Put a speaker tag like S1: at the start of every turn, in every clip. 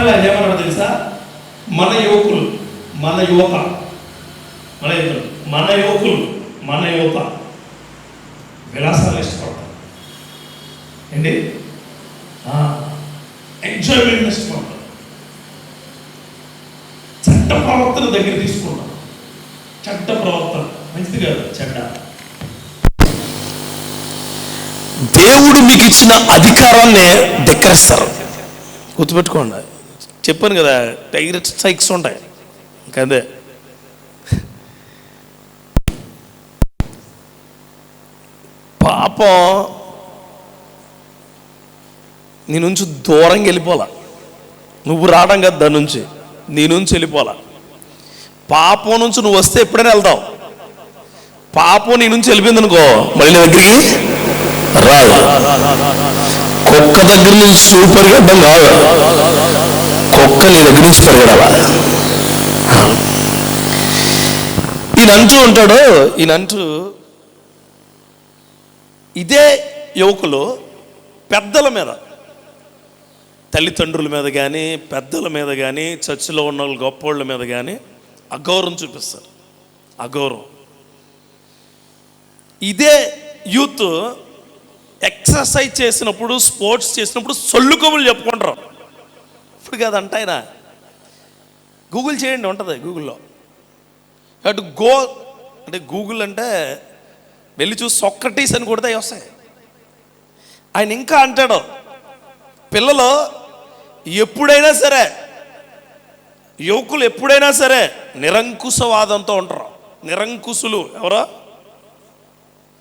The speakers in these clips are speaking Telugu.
S1: మాట్లాడాలి. ఆయన ఏమన్నాడు తెలుసా? మన యువకులు, మన యువత, మన యువకులు, మన యువత విలాసాలు ఇష్టపడతారు ఏంటి, ఎంజాయ్మెంట్ ఇష్టపడతారు, చెడ్డ ప్రవర్తన దగ్గర తీసుకుంటాం. చెడ్డ ప్రవర్తన మంచిది కాదు, చెడ్డ.
S2: దేవుడు మీకు ఇచ్చిన అధికారాన్ని ధిక్కరిస్తారు. గుర్తుపెట్టుకోండి, చెప్పాను కదా, టైగర్ స్ట్రైక్స్ ఉంటాయి. ఇంకదే పాపం నీ నుంచి దూరంగా వెళ్ళిపోలా. నువ్వు రావడం కదా దాని నుంచి, నీ నుంచి వెళ్ళిపోలా. పాపం నుంచి నువ్వు వస్తే ఎప్పుడైనా వెళ్తావు. పాపం నీ నుంచి వెళ్ళిపోయింది అనుకో, మళ్ళీ దగ్గరికి రాదు. కుక్క దగ్గర నుంచి సూపర్ గడ్డం కాదు, కుక్క నీ దగ్గర నుంచి పరిగెడాల. ఈయనంటూ ఇదే యువకులు పెద్దల మీద, తల్లిదండ్రుల మీద కానీ, పెద్దల మీద కానీ, చర్చిలో ఉన్న వాళ్ళు గొప్పోళ్ళ మీద కానీ అగౌరవం చూపిస్తారు. అగౌరవం. ఇదే యూత్ ఎక్సర్సైజ్ చేసినప్పుడు, స్పోర్ట్స్ చేసినప్పుడు సొల్లు కబులు చెప్పుకుంటారు. ఇప్పుడు కాదంట ఆయన, గూగుల్ చేయండి, ఉంటుంది గూగుల్లో. అటు గో అంటే గూగుల్ అంటే వెళ్ళి చూసి సోక్రటీస్ అని కొడితే వస్తాయి. ఆయన ఇంకా అంటాడు, పిల్లలు ఎప్పుడైనా సరే, యువకులు ఎప్పుడైనా సరే నిరంకుశవాదంతో ఉంటారు. నిరంకుశులు ఎవరో,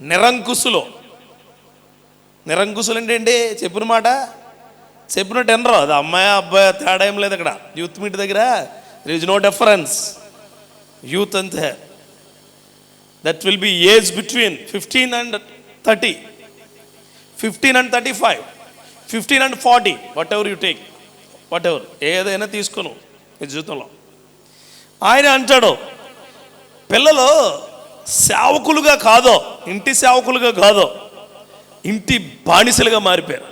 S2: నిరంకుశులు ఏంటండి? చెప్పిన మాట చెప్పినట్టు వినరు. అది అమ్మాయి అబ్బాయి తేడా ఏం లేదు. అక్కడ యూత్ మీట్ దగ్గర there is no difference. Youth అంతే. That will be age between 15 and 30, 15 and 35, 15 and 40, whatever you take, whatever, ఏదైనా తీసుకును ఈ జీవితంలో. ఆయన అంటాడు, పిల్లలు సేవకులుగా కాదో, ఇంటి సేవకులుగా కాదో, ఇంటి బానిసలుగా మారిపోయారు.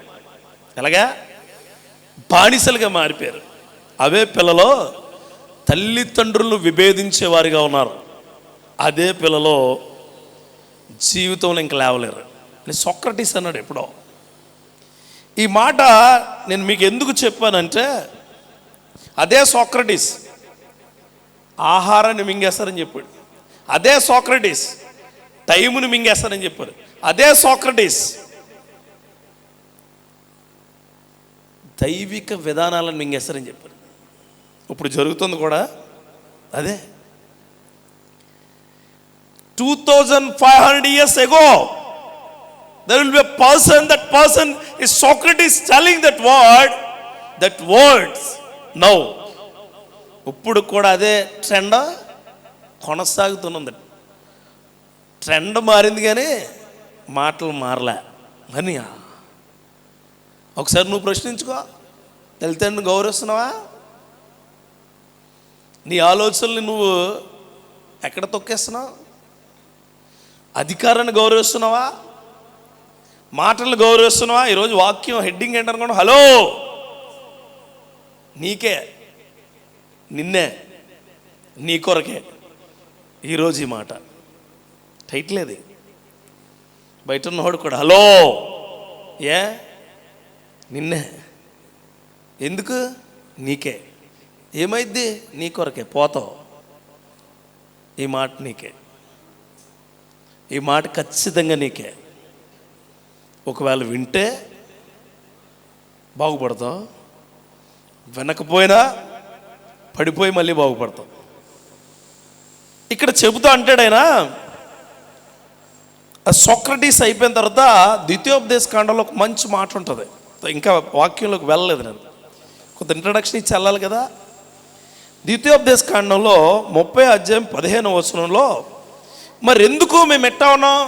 S2: ఎలాగా? బానిసలుగా మారిపోయారు. అవే పిల్లలు తల్లిదండ్రులను విభేదించేవారిగా ఉన్నారు. అదే పిల్లలు జీవితంలో ఇంక లేవలేరు అని సోక్రటీస్ అన్నాడు ఎప్పుడో. ఈ మాట నేను మీకు ఎందుకు చెప్పానంటే, అదే సోక్రటీస్ ఆహారాన్ని మింగేస్తారని చెప్పాడు. అదే సోక్రటీస్ టైముని మింగేస్తారని చెప్పారు. అదే సోక్రటీస్ దైవిక విధానాలను మింగేస్తారని చెప్పారు. ఇప్పుడు జరుగుతుంది కూడా అదే. 2500 years ago there will be a person, that person is Socrates telling that words now. ఇప్పుడు కూడా అదే ట్రెండ్ కొనసాగుతున్నది. ట్రెండ్ మారింది కానీ మాటలు మారలే. అని ఒకసారి నువ్వు ప్రశ్నించుకో, తల్లిదండ్రులను గౌరవిస్తున్నావా? నీ ఆలోచనలు నువ్వు ఎక్కడ తొక్కేస్తున్నావు? అధికారాన్ని గౌరవిస్తున్నావా? మాటలను గౌరవిస్తున్నావా? ఈరోజు వాక్యం హెడ్డింగ్ ఏంటనుకోండి, హలో నీకే, నిన్నే, నీ కొరకే ఈరోజు ఈ మాట టైటిల్. అది బయట ఉన్నవాడు కూడా హలో, నిన్నే, ఎందుకు? నీకే. ఏమైద్ది? నీ కొరకే, పోతావు. ఈ మాట నీకే, ఈ మాట ఖచ్చితంగా నీకే. ఒకవేళ వింటే బాగుపడతావు, వినకపోయినా పడిపోయి మళ్ళీ బాగుపడతావు. ఇక్కడ చెబుతా అంటాడైనా, సోక్రటీస్ అయిపోయిన తర్వాత ద్వితీయోపదేశ కాండంలో ఒక మంచి మాట ఉంటుంది. ఇంకా వాక్యంలోకి వెళ్ళలేదు, నేను కొంత ఇంట్రడక్షన్ ఇచ్చి వెళ్ళాలి కదా. ద్వితీయోపదేశ కాండంలో 30:15 మరి ఎందుకు మేము ఎట్టా ఉన్నాం?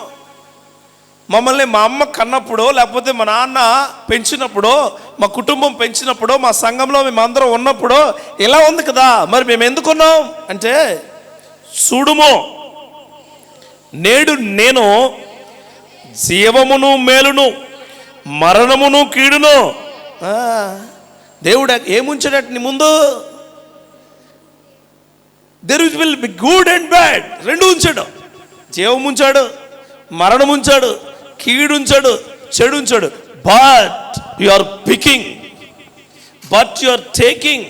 S2: మమ్మల్ని మా అమ్మ కన్నప్పుడు, లేకపోతే మా నాన్న పెంచినప్పుడు, మా కుటుంబం పెంచినప్పుడు, మా సంఘంలో మేమందరం ఉన్నప్పుడు ఇలా ఉంది కదా, మరి మేము ఎందుకున్నాం అంటే, చూడుమో నేడు నేను జీవమును మేలును, మరణమును కీడును దేవుడు ఏముంచాడట నీ ముందు? There will be good and bad, రెండు ఉంచాడు. జీవం ఉంచాడు, మరణం ఉంచాడు, కీడు ఉంచాడు, చెడు ఉంచాడు. But you are picking, but you are taking,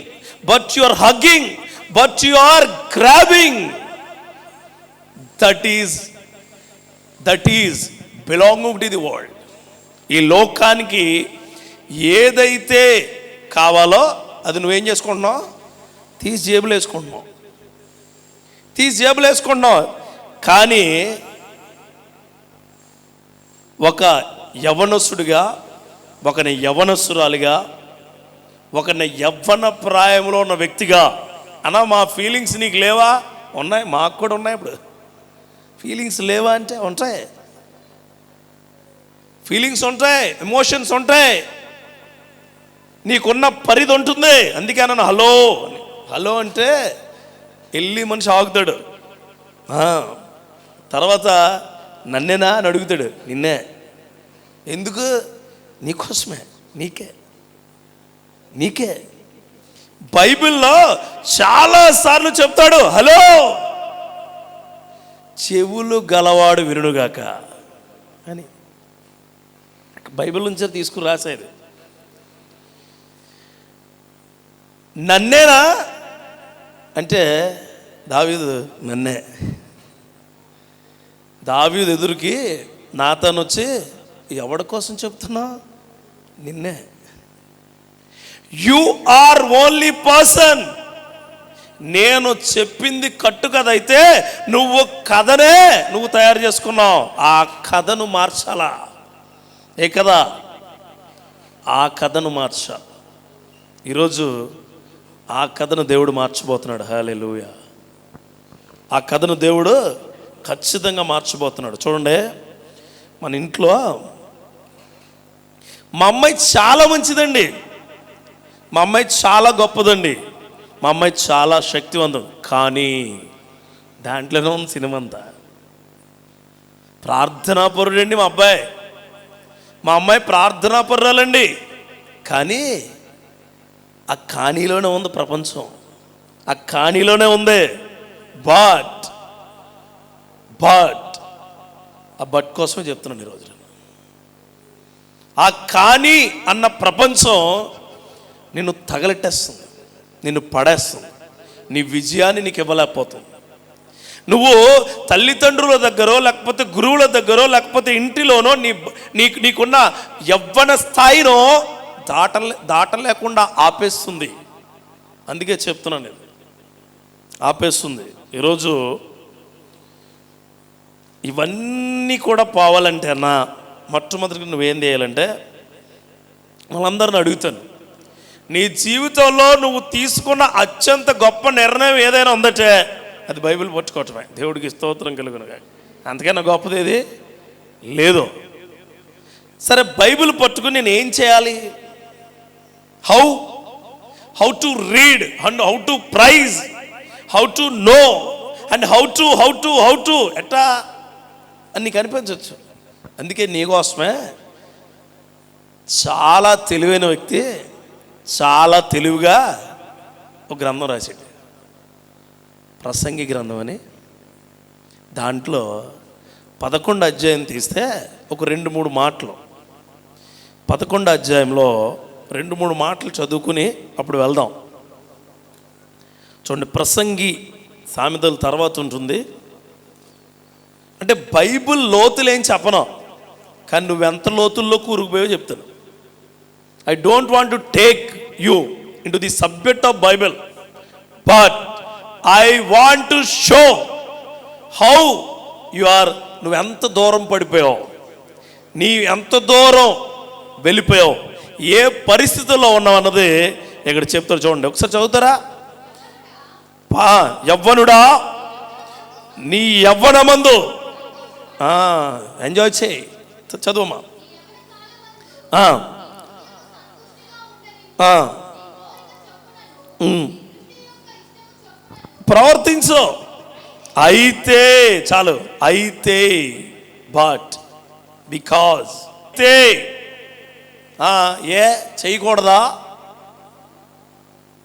S2: but you are hugging, but you are grabbing. That is belonging to the world. ఈ లోకానికి ఏదైతే కావాలో అది నువ్వేం చేసుకుంటున్నావు? తీసి జేబులు వేసుకుంటున్నావు. కానీ ఒక యవ్వనస్తుడిగా, ఒకని యవ్వనస్తురాలిగా, ఒకని యవ్వన ప్రాయంలో ఉన్న వ్యక్తిగా, అన్నా మా ఫీలింగ్స్ నీకు లేవా? ఉన్నాయి, మాకు కూడా ఉన్నాయి. ఇప్పుడు ఫీలింగ్స్ లేవా అంటే ఉంటాయి. ఫీలింగ్స్ ఉంటాయి, ఎమోషన్స్ ఉంటాయి, నీకున్న పరిధి ఉంటుంది. అందుకే నన్ను హలో అంటే వెళ్ళి మనిషి ఆగుతాడు. తర్వాత నన్నేనా అని అడుగుతాడు. నిన్నే. ఎందుకు? నీకోసమే, నీకే. బైబిల్లో చాలాసార్లు చెప్తాడు హలో. చెవులు గలవాడు వినుగాక అని బైబిల్ నుంచి తీసుకుని రాసేది. నన్నేనా అంటే దావీదు నన్నే. దావీదు ఎదురుకి నాతాను వచ్చి ఎవడి కోసం చెప్తున్నా? నిన్నే. You are only person. నేను చెప్పింది కట్టు కథ అయితే నువ్వు కథనే తయారు చేసుకున్నావు. ఆ కథను మార్చాలా? ఏ కదా? ఆ కథను మార్చాలి. ఈరోజు ఆ కథను దేవుడు మార్చబోతున్నాడు. హల్లెలూయా. ఆ కథను దేవుడు ఖచ్చితంగా మార్చబోతున్నాడు. చూడండి, మన ఇంట్లో మా అమ్మాయి చాలా మంచిదండి, మా అమ్మాయి చాలా గొప్పదండి, మా అమ్మాయి చాలా శక్తివంతం. కానీ దాంట్లోనే ఉంది సినిమా అంతా. ప్రార్థనాపరుడండి మా అబ్బాయి, మా అమ్మాయి ప్రార్థనాపరురాలండి. కానీ ఆ కానీలోనే ఉంది ప్రపంచం, ఆ కానీలోనే ఉంది. బట్ ఆ బట్ కోసమే చెప్తున్నాను ఈరోజు. ఆ కానీ అన్న ప్రపంచం నిన్ను తగలెట్టేస్తుంది, నిన్ను పడేస్తుంది, నీ విజయాన్ని నీకు ఇవ్వలేకపోతుంది. నువ్వు తల్లిదండ్రుల దగ్గరో లేకపోతే గురువుల దగ్గరో లేకపోతే ఇంటిలోనో నీకున్న యవ్వన స్థాయినో దాటలేకుండా ఆపేస్తుంది. అందుకే చెప్తున్నాను, నేను ఆపేస్తుంది. ఈరోజు ఇవన్నీ కూడా పోవాలంటే అన్న మొట్టమొదటిగా నువ్వేం చేయాలంటే, వాళ్ళందరిని అడుగుతాను, నీ జీవితంలో నువ్వు తీసుకున్న అత్యంత గొప్ప నిర్ణయం ఏదైనా ఉందంటే అది బైబిల్ పట్టుకోవటమే. దేవుడికి స్తోత్రం కలుగునుగా. అంతకన్నా గొప్పది ఏది లేదు. సరే, బైబిల్ పట్టుకుని నేను ఏం చేయాలి? How to read and how to praise, how to know and how to ఎట్టా అని నీకు అనిపించవచ్చు. అందుకే నీకోసమే చాలా తెలివైన వ్యక్తి చాలా తెలివిగా ఒక గ్రంథం రాశాడు, ప్రసంగి గ్రంథం అని. దాంట్లో 11వ అధ్యాయం తీస్తే ఒక 2-3 మాటలు, 11వ అధ్యాయంలో 2-3 మాటలు చదువుకుని అప్పుడు వెళ్దాం. చూడండి, ప్రసంగి సామెతల తర్వాత ఉంటుంది. అంటే బైబిల్ లోతులేం చెప్పను, కానీ నువ్వెంత లోతుల్లో కూరుకుపోయో చెప్తాను. I don't want to take you into the subject of Bible, but I want to show how you are. నువ్వు ఎంత దూరం పడిపోయావు, నీ ఎంత దూరం వెళ్ళిపోయావు, ఏ పరిస్థితుల్లో ఉన్నావు అన్నది ఇక్కడ చెప్తారు. చూడండి, ఒకసారి చదువుతారా? యవ్వనుడా, నీ యవ్వనమందు ఎంజాయ్ చేయి. చదువమ్మా. ప్రవర్తించు. అయితే చాలు, అయితే బట్ బికాజ్ ఏ చేయకూడదా?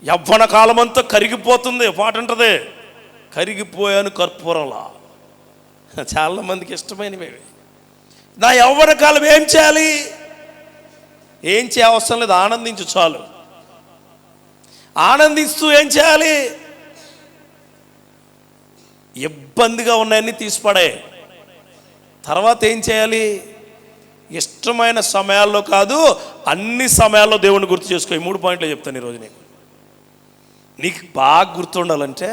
S2: యవ్వన కాలమంతా కరిగిపోతుంది, పాట ఉంటుంది, కరిగిపోయాను కర్పూరంలా. చాలా మందికి ఇష్టమైనవి. నా యవ్వన కాలం ఏం చేయాలి? ఏం చేయవసరం లేదు, ఆనందించు చాలు. ఆనందిస్తూ ఏం చేయాలి? ఇబ్బందిగా ఉన్నాయన్నీ తీసిపడే. తర్వాత ఏం చేయాలి? ఇష్టమైన సమయాల్లో కాదు, అన్ని సమయాల్లో దేవుని గుర్తు చేసుకో. ఈ 3 పాయింట్లు చెప్తాను ఈరోజు. నీకు బాగా గుర్తుండాలంటే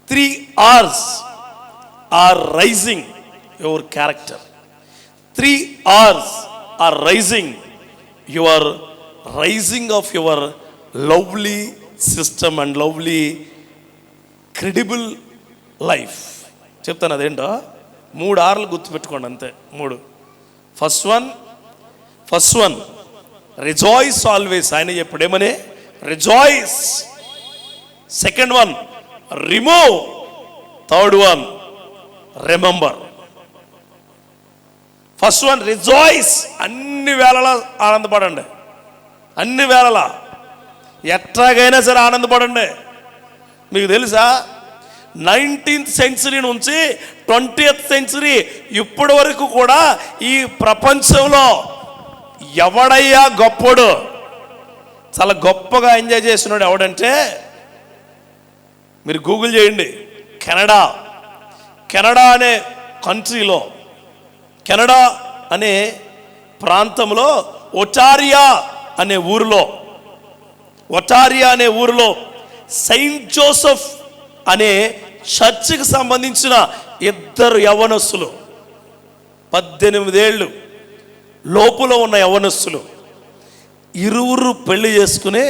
S2: 3 hours are rising your character. 3 hours are rising of your lovely system and lovely credible life. చెప్తాను అదేంటో. 3 hours గుర్తుపెట్టుకోండి అంతే. 3. First one rejoice always. ఆయన చెప్పాడు ఏమని? Rejoice. Second one remove. Third one remember. First one rejoice. అన్ని వేళలా ఆనందపడండి, అన్ని వేళలా ఎట్లాగైనా సరే ఆనందపడండి. మీకు తెలుసా 19th century నుంచి 20th century ఇప్పటి వరకు కూడా ఈ ప్రపంచంలో ఎవడయ్యా గొప్పడు, చాలా గొప్పగా ఎంజాయ్ చేస్తున్నాడు ఎవడంటే, మీరు గూగుల్ చేయండి, కెనడా అనే కంట్రీలో, కెనడా అనే ప్రాంతంలో ఒటారియా అనే ఊరిలో సెయింట్ జోసెఫ్ అనే చర్చికి సంబంధించిన 2 యవ్వనస్తులు, 18 ఏళ్ళు లోపులో ఉన్న యవ్వనస్తులు, ఇరువురు పెళ్లి చేసుకుని,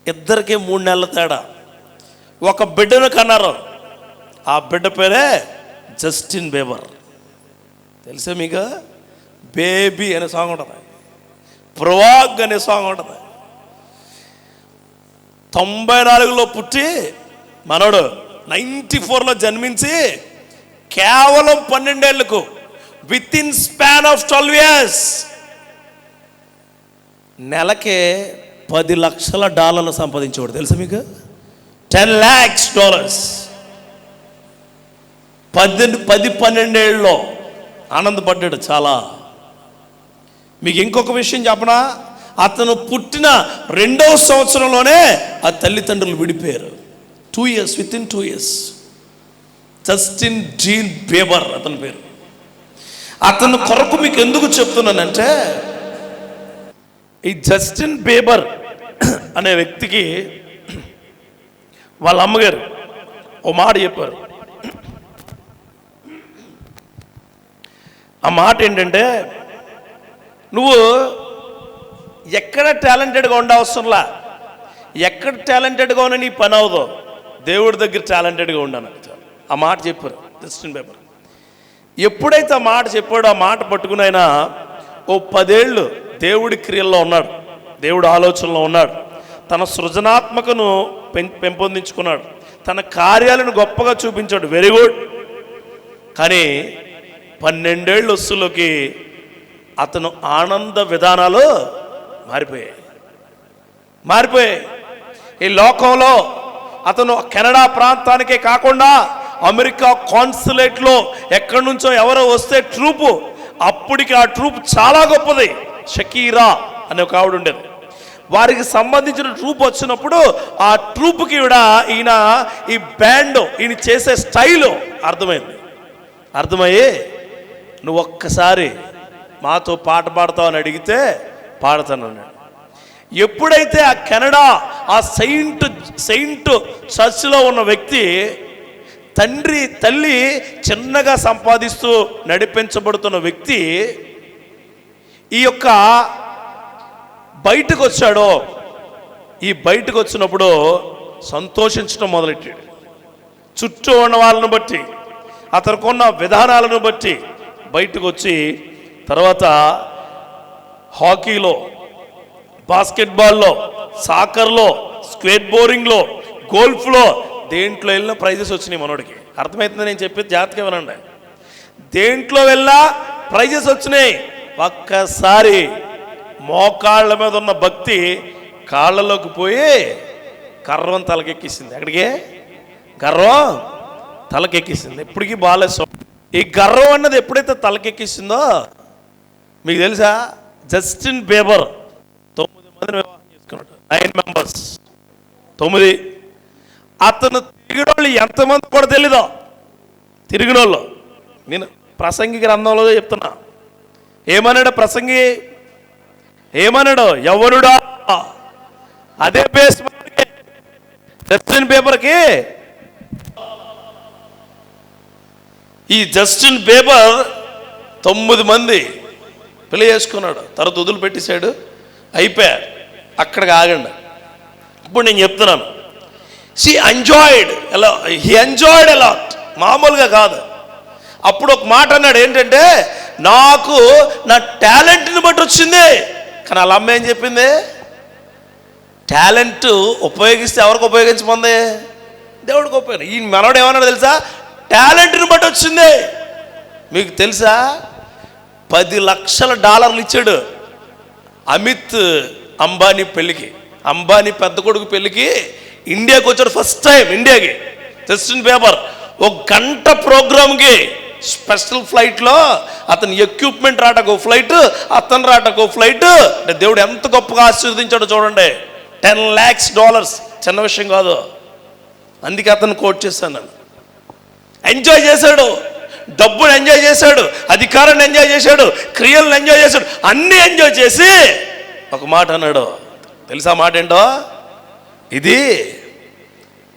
S2: ఇద్దరికి 3 నెలల తేడా, ఒక బిడ్డను కన్నారు. ఆ బిడ్డ పేరే జస్టిన్ బీబర్. తెలుసా మీకు? బేబీ అనే సాంగ్ ఉంటుంది, ప్రవాగ్ అనే సాంగ్ ఉంటుంది. 94లో పుట్టి మనోడు 94లో జన్మించి కేవలం 12 ఏళ్లకు with in span of 12 years నెలకే $10 లక్షలు సంపాదించేవాడు. తెలుసా మీకు? $10 lakhs. 10-12 ఏళ్ళలో ఆనందపడ్డాడు చాలా. మీకు ఇంకొక విషయం చెప్పనా? అతను పుట్టిన 2వ సంవత్సరంలోనే ఆ తల్లిదండ్రులు విడిపోయారు. 2 years, within 2 years. Justin Jean Bieber అతని పేరు. అతను కొరకు మీకు ఎందుకు చెప్తున్నానంటే, ఈ జస్టిన్ బీబర్ అనే వ్యక్తికి వాళ్ళ అమ్మగారు ఓ మాట చెప్పారు. ఆ మాట ఏంటంటే, నువ్వు ఎక్కడ టాలెంటెడ్గా ఉండవసరంలా, ఎక్కడ టాలెంటెడ్గా ఉన్నా నీ పని అవదు, దేవుడి దగ్గర టాలెంటెడ్గా ఉండాను. ఆ మాట చెప్పారు జస్టిన్ బీబర్. ఎప్పుడైతే ఆ మాట చెప్పాడో, ఆ మాట పట్టుకుని ఆయన ఓ 10 ఏళ్ళు దేవుడి క్రియల్లో ఉన్నాడు, దేవుడి ఆలోచనలో ఉన్నాడు, తన సృజనాత్మకను పెంపొందించుకున్నాడు, తన కార్యాలను గొప్పగా చూపించాడు. Very good. కానీ 12 ఏళ్ళు వస్తువులోకి అతను ఆనంద విధానాలు మారిపోయాయి. ఈ లోకంలో అతను కెనడా ప్రాంతానికే కాకుండా అమెరికా కాన్సులేట్లో ఎక్కడి నుంచో ఎవరో వస్తే ట్రూపు, అప్పటికి ఆ ట్రూప్ చాలా గొప్పది. షకీరా అనే ఒక ఆవిడ ఉండేది. వారికి సంబంధించిన ట్రూప్ వచ్చినప్పుడు ఆ ట్రూప్కి ఈయన ఈ బ్యాండ్, ఈయన చేసే స్టైలు అర్థమయ్యి, నువ్వు ఒక్కసారి మాతో పాట పాడతావు అని అడిగితే పాడతానన్నాడు. ఎప్పుడైతే ఆ కెనడా ఆ సెయింట్ చర్చ్లో ఉన్న వ్యక్తి తండ్రి తల్లి చిన్నగా సంపాదిస్తూ నడిపించబడుతున్న వ్యక్తి ఈ యొక్క బయటకు వచ్చాడో, ఈ బయటకు వచ్చినప్పుడు సంతోషించడం మొదలెట్టాడు. చుట్టూ ఉన్న వాళ్ళను బట్టి, అతనుకున్న విధానాలను బట్టి బయటకు వచ్చి, తర్వాత హాకీలో, బాస్కెట్బాల్లో, సాకర్లో, స్కేట్ బోర్డింగ్లో, గోల్ఫ్లో, దేంట్లో వెళ్ళినా ప్రైజెస్ వచ్చినాయి మనోడికి. అర్థమవుతుంది నేను చెప్పేది? జాగ్రత్తగా వినండి. దేంట్లో వెళ్ళా ప్రైజెస్ వచ్చినాయి. ఒక్కసారి మోకాళ్ళ మీద ఉన్న భక్తి కాళ్ళలోకి పోయి గర్వం తలకెక్కిసింది. ఎక్కడికి? గర్వం తలకెక్కిసింది. ఎప్పటికీ బాగాలేదు. ఈ గర్వం అన్నది ఎప్పుడైతే తలకెక్కిసిందో మీకు తెలుసా, జస్టిన్ బీబర్ 9 మందిని వివాహం చేసుకున్నాడు. 9 మెంబర్స్, 9. అతను తిరిగినోళ్ళు ఎంతమంది కూడా తెలీదో. తిరిగినోళ్ళు నేను ప్రసంగి గ్రంథంలో చెప్తున్నా. ఏమన్నాడు ప్రసంగి? ఏమన్నాడు? యవ్వనుడా, అదే బేస్ జస్టిన్ బీబర్కి. ఈ జస్టిన్ బీబర్ 9 మంది పెళ్లి చేసుకున్నాడు. తర్వాత వదిలిపెట్టేశాడు, అయిపోయాడు. అక్కడికి ఆగండి. ఇప్పుడు నేను చెప్తున్నాను, హీ ఎంజాయిడ్ అలాట్, మామూలుగా కాదు. అప్పుడు ఒక మాట అన్నాడు, ఏంటంటే నాకు నా టాలెంట్ని బట్టి వచ్చింది. కానీ వాళ్ళ అమ్మ ఏం చెప్పింది? టాలెంట్ ఉపయోగిస్తే ఎవరికి ఉపయోగించమంది? దేవుడికి ఉపయోగం. ఈ మనోడు ఏమన్నాడు తెలుసా? టాలెంట్ని బట్టి వచ్చింది. మీకు తెలుసా, $10 లక్షల ఇచ్చాడు అమిత్ అంబానీ పెళ్ళికి. అంబానీ పెద్ద కొడుకు పెళ్ళికి ఇండియాకి వచ్చాడు ఫస్ట్ టైం. ఇండియాకి జస్టిన్ బీబర్ 1 గంట ప్రోగ్రామ్కి స్పెషల్ ఫ్లైట్లో అతను ఎక్విప్మెంట్ రాటకు ఫ్లైట్, అతను రాటకు ఫ్లైట్. అంటే దేవుడు ఎంత గొప్పగా ఆశీర్వదించాడో చూడండి. $10 lakhs, చిన్న విషయం కాదు. అందుకే అతను కోట్ చేశాను. నేను ఎంజాయ్ చేశాడు, డబ్బును ఎంజాయ్ చేశాడు, అధికారాన్ని ఎంజాయ్ చేశాడు, క్రియలను ఎంజాయ్ చేశాడు, అన్నీ ఎంజాయ్ చేసి ఒక మాట అన్నాడు. తెలుసా మాట ఏంటో? ఇది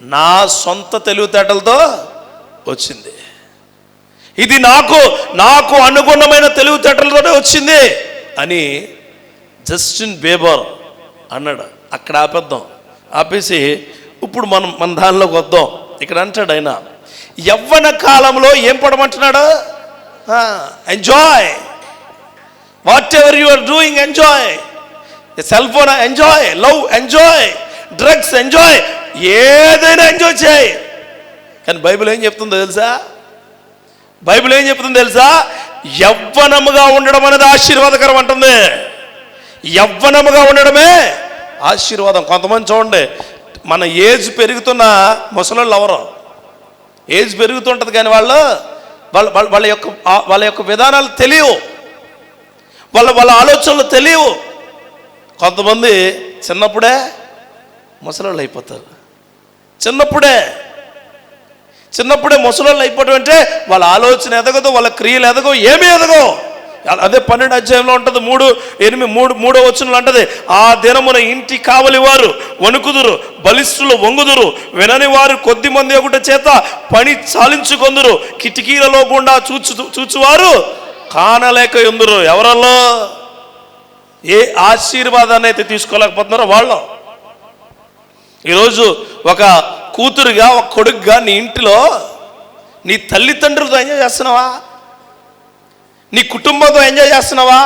S2: నా సొంత తెలివితేటలతో వచ్చింది, ఇది నాకు అనుగుణమైన తెలివితేటలతోనే వచ్చింది అని జస్టిన్ బీబర్ అన్నాడు. అక్కడ ఆపేద్దాం. ఆపేసి ఇప్పుడు మన దానిలోకి వద్దాం. ఇక్కడ అంటాడు ఆయన, యవ్వన కాలంలో ఏం పడమంటున్నాడు? Enjoy whatever you are doing, enjoy. Cell phone enjoy, love enjoy, drugs enjoy, ఏదైనా ఎంజాయ్ చేయి. కానీ బైబిల్ ఏం చెప్తుందో తెలుసా? బైబిల్ ఏం చెప్తుందో తెలుసా? యవ్వనముగా ఉండడం అనేది ఆశీర్వాదకరం అంటుంది. యవ్వనముగా ఉండడమే ఆశీర్వాదం. కొంతమంది చూడండి, మన ఏజ్ పెరుగుతున్న ముసలోళ్ళు ఎవరో, ఏజ్ పెరుగుతుంటుంది కానీ వాళ్ళ యొక్క విధానాలు తెలియవు, వాళ్ళ ఆలోచనలు తెలియవు. కొంతమంది చిన్నప్పుడే ముసలోళ్ళు అయిపోతారు. చిన్నప్పుడే ముసలోళ్ళు అయిపోవడం అంటే వాళ్ళ ఆలోచన ఎదగదు, వాళ్ళ క్రియలు ఎదగవు, ఏమీ ఎదగవు. అదే 12వ అధ్యాయంలో ఉంటుంది, 3వ వచనంలో అంటది, ఆ దినమున ఇంటి కావలి వారు వణుకుదురు, బలిష్ఠులు వంగుదురు, వినని వారు కొద్ది మంది ఒకటి చేత పని చాలించుకొందురు, కిటికీలలో గుండా చూచువారు కానలేక ఎందురు. ఎవరల్లో ఏ ఆశీర్వాదాన్ని అయితే తీసుకోలేకపోతున్నారో వాళ్ళు. ఈరోజు ఒక కూతురుగా, ఒక కొడుకుగా నీ ఇంటిలో నీ తల్లిదండ్రులతో ఎంజాయ్ చేస్తున్నావా? నీ కుటుంబంతో ఎంజాయ్ చేస్తున్నావా?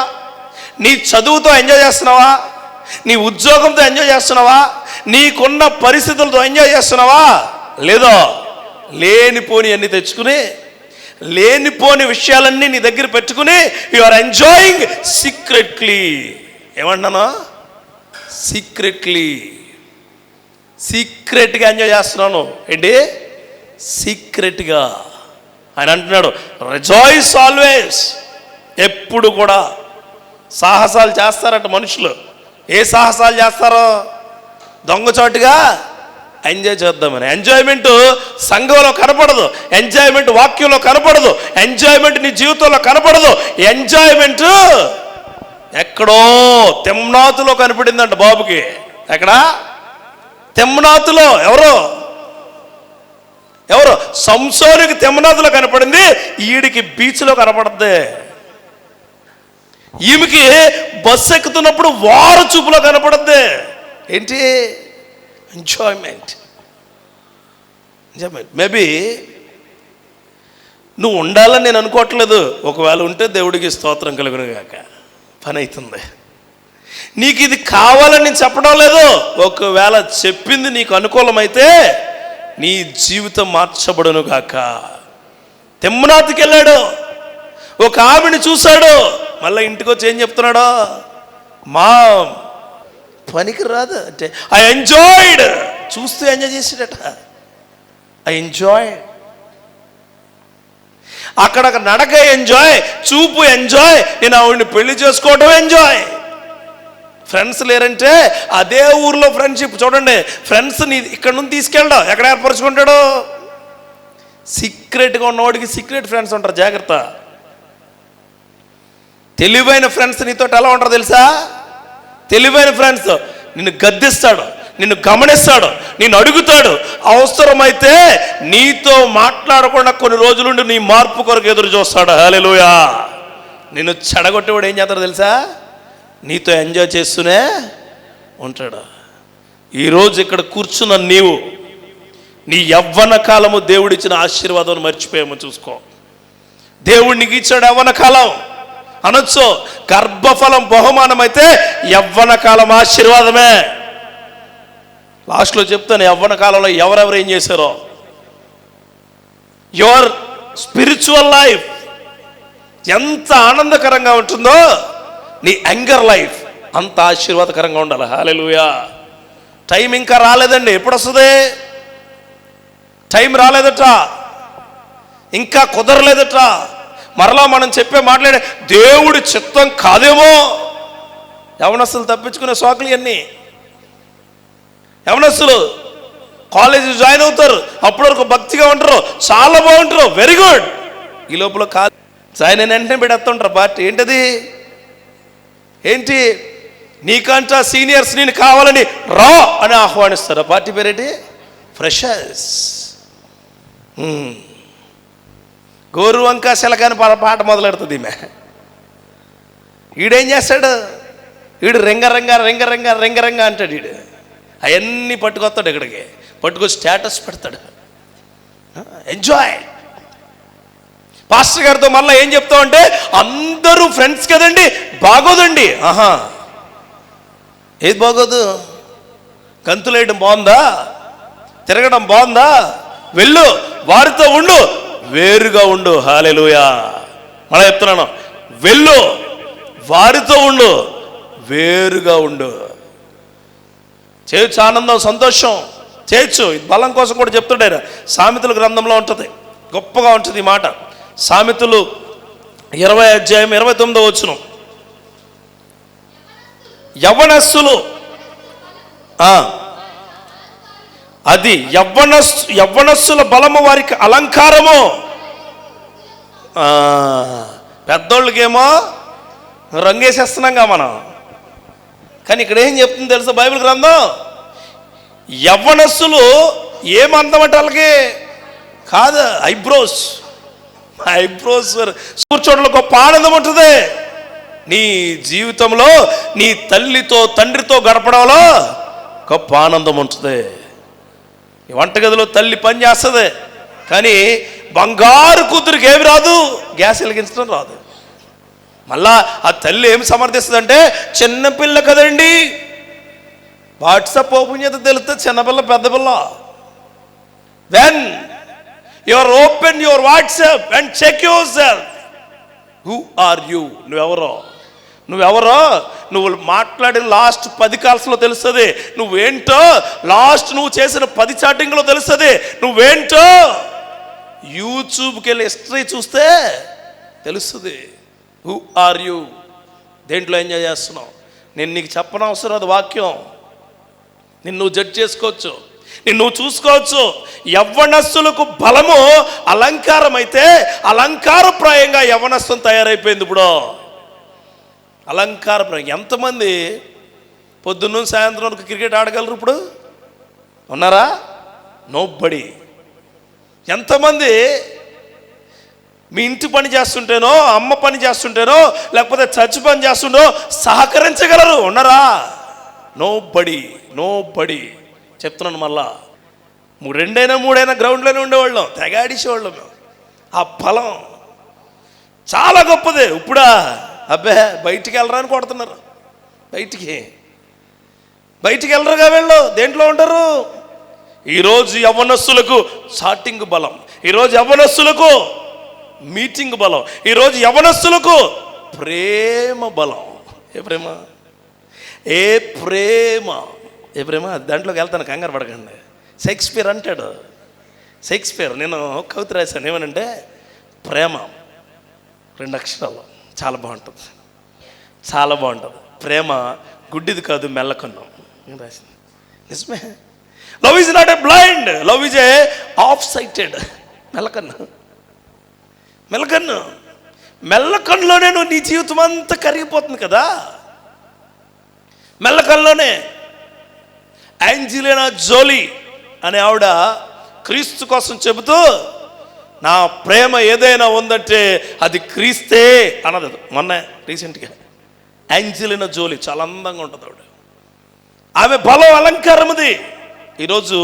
S2: నీ చదువుతో ఎంజాయ్ చేస్తున్నావా? నీ ఉద్యోగంతో ఎంజాయ్ చేస్తున్నావా? నీకున్న పరిస్థితులతో ఎంజాయ్ చేస్తున్నావా? లేదో లేనిపోని అన్ని తెచ్చుకుని, లేనిపోని విషయాలన్నీ నీ దగ్గర పెట్టుకుని యు ఆర్ ఎంజాయింగ్ సీక్రెట్లీ. ఏమంటున్నాను? సీక్రెట్గా ఎంజాయ్ చేస్తున్నాను. ఏంటి? సీక్రెట్గా. ఆయన అంటున్నాడు, రిజాయిస్ ఆల్వేస్. ఎప్పుడు కూడా సాహసాలు చేస్తారట మనుషులు. ఏ సాహసాలు చేస్తారో? దొంగచాటుగా ఎంజాయ్ చేద్దామని. ఎంజాయ్మెంట్ సంఘంలో కనపడదు, ఎంజాయ్మెంట్ వాక్యంలో కనపడదు, ఎంజాయ్మెంట్ నీ జీవితంలో కనపడదు. ఎంజాయ్మెంట్ ఎక్కడో తిమ్నాతులో కనపడిందంట బాబుకి. ఎక్కడ? తిమ్నాతులో. ఎవరు? సంసోనికి తిమ్నాతులో కనపడింది, ఈడికి బీచ్లో కనపడుద్ది. ఈమెకి బస్సు ఎక్కుతున్నప్పుడు వారు చూపులో కనపడుద్ది. ఏంటి? ఎంజాయ్మెంట్. మేబీ నువ్వు ఉండాలని నేను అనుకోవట్లేదు. ఒకవేళ ఉంటే దేవుడికి స్తోత్రం కలుగును గాక, పని అవుతుంది. నీకు ఇది కావాలని నేను చెప్పడం లేదు. ఒకవేళ చెప్పింది నీకు అనుకూలమైతే నీ జీవితం మార్చబడును గాక. తిమ్నాతుకి వెళ్ళాడు, ఒక ఆవిడని చూశాడు, మళ్ళీ ఇంటికి వచ్చి ఏం చెప్తున్నాడు? మా పనికి రాదు అంటే ఐ ఎంజాయ్డ్, చూస్తూ ఎంజాయ్ చేసాడట. I enjoy. అక్కడ నడక ఎంజాయ్, చూపు ఎంజాయ్, నేను ఆవిడ్ని పెళ్లి చేసుకోవడం ఎంజాయ్. ఫ్రెండ్స్ లేరంటే అదే ఊర్లో ఫ్రెండ్షిప్ చూడండి. ఫ్రెండ్స్ని ఇక్కడ నుండి తీసుకెళ్ళడం ఎక్కడ ఏర్పరచుకుంటాడు? సీక్రెట్గా ఉన్నవాడికి సీక్రెట్ ఫ్రెండ్స్ ఉంటారు, జాగ్రత్త. తెలివైన ఫ్రెండ్స్ నీతో ఎలా ఉంటారు తెలుసా? తెలివైన ఫ్రెండ్స్ నిన్ను గద్దిస్తాడు, నిన్ను గమనిస్తాడు, నిన్ను అడుగుతాడు. అవసరమైతే నీతో మాట్లాడకుండా కొన్ని రోజులుండి నీ మార్పు కొరకు ఎదురు చూస్తాడు. హల్లెలూయా. నిన్ను చెడగొట్టేవాడు ఏం చేస్తాడు తెలుసా? నీతో ఎంజాయ్ చేస్తూనే ఉంటాడు. ఈరోజు ఇక్కడ కూర్చున్న నీవు నీ యవ్వన కాలము దేవుడిచ్చిన ఆశీర్వాదం మర్చిపోయాము. చూసుకో, దేవుడు నీకు ఇచ్చాడు యవ్వన కాలం అనొచ్చు. గర్భఫలం బహుమానం అయితే యవ్వన కాలం ఆశీర్వాదమే. లాస్ట్లో చెప్తాను యవ్వన కాలంలో ఎవరెవరు ఏం చేశారో. యువర్ స్పిరిచువల్ లైఫ్ ఎంత ఆనందకరంగా ఉంటుందో నీ యంగర్ లైఫ్ అంత ఆశీర్వాదకరంగా ఉండాలి. హల్లెలూయా. టైం ఇంకా రాలేదండి. ఎప్పుడు వస్తుంది? టైం రాలేదట, ఇంకా కుదరలేదట. మరలా మనం మాట్లాడే దేవుడి చిత్తం కాదేమో. యవనస్తులు తప్పించుకునే సోకులు ఇవన్నీ. యవనస్తులు కాలేజీ జాయిన్ అవుతారు, అప్పటి వరకు భక్తిగా ఉంటారు, చాలా బాగుంటారు, వెరీ గుడ్. ఈ లోపల జాయిన్ అయిన వెంటనే పెడతాంటారు పార్టీ. ఏంటది? ఏంటి? నీకంట సీనియర్స్ నేను కావాలని రా అని ఆహ్వానిస్తారు. పార్టీ పేరేంటి? ఫ్రెషర్స్. గోరు వంక శిలకాని పాట మొదలెడుతుంది ఈమె. ఈడేం చేస్తాడు? వీడు రింగరంగా రింగరంగా రింగరంగా అంటాడు. వీడు అవన్నీ పట్టుకొస్తాడు, ఇక్కడికి పట్టుకొచ్చి స్టేటస్ పెడతాడు. ఎంజాయ్. పాస్టర్ గారితో మళ్ళీ ఏం చెప్తామంటే అందరూ ఫ్రెండ్స్ కదండి, బాగోదండి. ఆహా, ఏది బాగోదు? గంతులేయడం బాగుందా? తిరగడం బాగుందా? వెళ్ళు, వారితో ఉండు, వేరుగా ఉండు. హల్లెలూయా. మళ్ళీ చెప్తున్నాను, వెళ్ళు, వారితో ఉండు, వేరుగా ఉండు. చేయొచ్చు, ఆనందం సంతోషం చేయొచ్చు. బలం కోసం కూడా చెప్తుంటారు. సామెతల గ్రంథంలో ఉంటుంది, గొప్పగా ఉంటుంది ఈ మాట. సామెతలు 20 అధ్యాయం 29 వచనం. యవ్వనస్తులు అది యవ్వనస్తుల బలము వారికి అలంకారము. పెద్దోళ్ళకేమో రంగేసేస్తున్నాంగా మనం. కానీ ఇక్కడ ఏం చెప్తుంది తెలుసా బైబిల్ గ్రంథం? యవ్వనస్తులు ఏమందమంటే వాళ్ళకి కాదు, ఐబ్రోస్ కూర్చోవడంలో గొప్ప ఆనందం ఉంటుంది. నీ జీవితంలో నీ తల్లితో తండ్రితో గడపడంలో గొప్ప ఆనందం ఉంటుంది. ఈ వంటగదిలో తల్లి పని చేస్తుంది, కానీ బంగారు కూతురికి ఏమి రాదు, గ్యాస్ వెలిగించడం రాదు. మళ్ళా ఆ తల్లి ఏమి సమర్థిస్తుంది అంటే, చిన్నపిల్ల కదండి, వాట్సాప్ ఓపెన్ చేస్తే తెలుస్తుంది చిన్నపిల్ల పెద్దపిల్ల. When you are open your WhatsApp and check your self, who are you? నువ్వెవరో నువ్వు మాట్లాడిన లాస్ట్ 10 కాల్స్లో తెలుస్తుంది నువ్వేంటో. లాస్ట్ నువ్వు చేసిన 10 చాటింగ్లో తెలుస్తుంది నువ్వేంటో. యూట్యూబ్కి వెళ్ళి హిస్టరీ చూస్తే తెలుస్తుంది. Who are you? దేంట్లో ఎంజాయ్ చేస్తున్నావు? నేను నీకు చెప్పనవసరం, అది వాక్యం. నిన్ను జడ్జ్ చేసుకోవచ్చు, నిన్ను చూసుకోవచ్చు. యవ్వనస్తులకు బలము అలంకారం అయితే అలంకారప్రాయంగా యవ్వనస్తుం తయారైపోయింది. ఇప్పుడు అలంకారప్రాయం. ఎంతమంది పొద్దున్న సాయంత్రం వరకు క్రికెట్ ఆడగలరు ఇప్పుడు? ఉన్నారా? నోబడి. ఎంతమంది మీ ఇంటి పని చేస్తుంటేనో, అమ్మ పని చేస్తుంటేనో, లేకపోతే చర్చి పని చేస్తుంటో సహకరించగలరు? ఉన్నారా? నోబడి. చెప్తున్నాను మళ్ళా, 2-3 గ్రౌండ్లోనే ఉండేవాళ్ళం, తెగాడిసేవాళ్ళం. ఆ బలం చాలా గొప్పది. ఇప్పుడా అబ్బే బయటికి వెళ్ళరా అని కొడుతున్నారు. బయటికి వెళ్ళరుగా వెళ్ళు, దేంట్లో ఉంటారు? ఈరోజు యవ్వనస్తులకు చాటింగ్ బలం, ఈరోజు యవ్వనస్తులకు మీటింగ్ బలం, ఈరోజు యవ్వనస్తులకు ప్రేమ బలం. ఏ ప్రేమ? ఏ ప్రేమ, ఏ ప్రేమ, దాంట్లోకి వెళ్తాను, కంగారు పడకండి. షేక్స్పియర్ అంటాడు, షేక్స్పియర్, నేను కవిత రాశాను, ఏమనంటే ప్రేమ 2 అక్షరాలు, చాలా బాగుంటుంది, చాలా బాగుంటుంది. ప్రేమ గుడ్డిది కాదు, మెల్లకన్ను రాసింది. నిజమే. Love is not a blind, love is a half sighted. మెల్లకన్ను, మెల్లకన్ను, మెల్లకన్నులోనే నువ్వు నీ జీవితం అంతా కరిగిపోతుంది కదా. మెల్లకన్నులోనే. యాంజెలినా జోలీ అనే ఆవిడ క్రీస్తు కోసం చెబుతూ, నా ప్రేమ ఏదైనా ఉందంటే అది క్రీస్తే అన్నది. మొన్న రీసెంట్గా యాంజెలినా జోలీ చాలా అందంగా ఉంటుంది ఆవిడ. ఆమె బలం అలంకారముది. ఈరోజు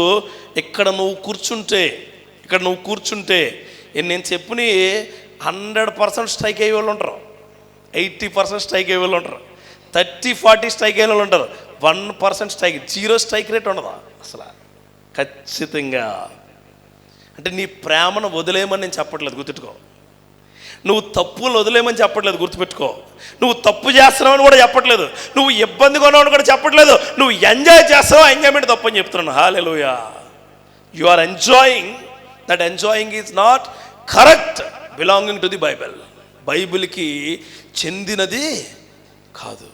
S2: ఇక్కడ నువ్వు కూర్చుంటే నేను చెప్పిన 100% స్ట్రైక్ అయ్యే వాళ్ళు ఉంటారు, 80% స్ట్రైక్ అయ్యే వాళ్ళు ఉంటారు, 30-40 స్ట్రైక్ అయ్యే వాళ్ళు ఉంటారు, 1% స్ట్రైక్, 0 స్ట్రైక్ రేట్ ఉండదు అసలు. ఖచ్చితంగా. అంటే నీ ప్రేమను వదిలేయమని నేను చెప్పట్లేదు, గుర్తుపెట్టుకో. నువ్వు తప్పులు వదిలేయమని చెప్పట్లేదు, గుర్తుపెట్టుకో. నువ్వు తప్పు చేస్తున్నావని కూడా చెప్పట్లేదు, నువ్వు ఇబ్బంది కొన్నావని కూడా చెప్పట్లేదు. నువ్వు ఎంజాయ్ చేస్తావు, ఎంజాయ్మెంట్ తప్పు అని చెప్తున్నాను. Hallelujah. You are enjoying, that enjoying is not correct, belonging to the Bible. బైబిల్కి చెందినది కాదు.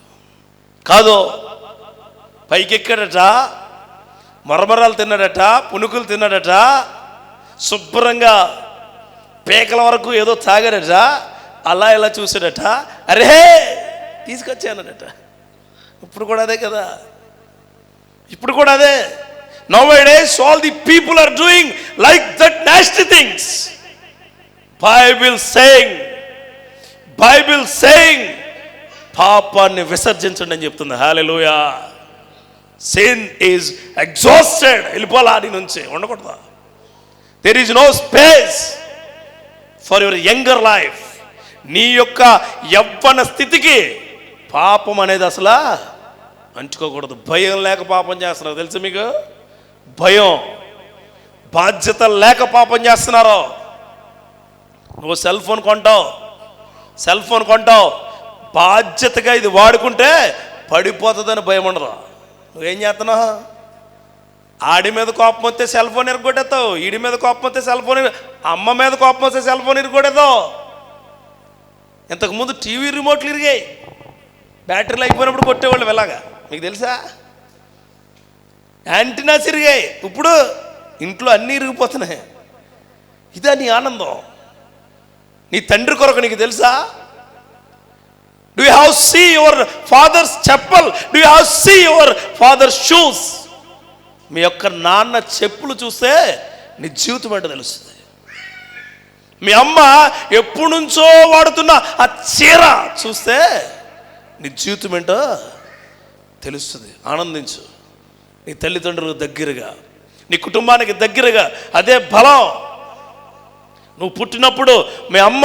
S2: పైకెక్కాడట, మరమరాలు తిన్నాడట, పునుకులు తిన్నాడట, శుభ్రంగా పేకల వరకు ఏదో తాగాడట, అలా ఇలా చూసాడట, అరే తీసుకొచ్చానడట. ఇప్పుడు కూడా అదే కదా, ఇప్పుడు కూడా అదే. Nowadays all the people are doing like that nasty things. Bible saying పాపాన్ని విసర్జించండి అని చెప్తుంది. హల్లెలూయా. Sin is exhausted. వెళ్ళిపోవాలి ఆడి నుంచి, ఉండకూడదు. There is no space for your younger life. నీ యొక్క యవ్వన స్థితికి పాపం అనేది అసలు అంటుకోకూడదు. భయం లేక పాపం చేస్తున్నారు, తెలుసు మీకు? భయం, బాధ్యత లేక పాపం చేస్తున్నారు. నువ్వు సెల్ ఫోన్ కొంటావు, బాధ్యతగా ఇది వాడుకుంటే పడిపోతుందని భయం ఉండదు. నువ్వేం చేస్తున్నావు? ఆడి మీద కోపం వస్తే సెల్ ఫోన్ ఇరగొట్టేస్తావు, ఈడి మీద కోపం వస్తే సెల్ ఫోన్, అమ్మ మీద కోపం వస్తే సెల్ ఫోన్ ఇరగొట్టేస్తావు. ఇంతకుముందు టీవీ రిమోట్లు ఇరిగాయి, బ్యాటరీలు అయిపోయినప్పుడు కొట్టేవాళ్ళు ఇలాగా, మీకు తెలుసా? యాంటీనాస్ ఇరిగాయి, ఇప్పుడు ఇంట్లో అన్నీ ఇరిగిపోతున్నాయి. ఇదా నీ ఆనందం? నీ తండ్రి కొరకు నీకు తెలుసా? Do you have see your father's చెప్పుల్? Do you have see your father's shoes? మీ యొక్క నాన్న చెప్పులు చూస్తే నీ జీవితం ఏంటో తెలుస్తుంది. మీ అమ్మ ఎప్పటి నుంచో వాడుతున్న ఆ చీర చూస్తే నీ జీవితం ఏంటో తెలుస్తుంది. ఆనందించు. నీ తల్లిదండ్రులకు దగ్గరగా, నీ కుటుంబానికి దగ్గరగా, అదే బలం. నువ్వు పుట్టినప్పుడు మీ అమ్మ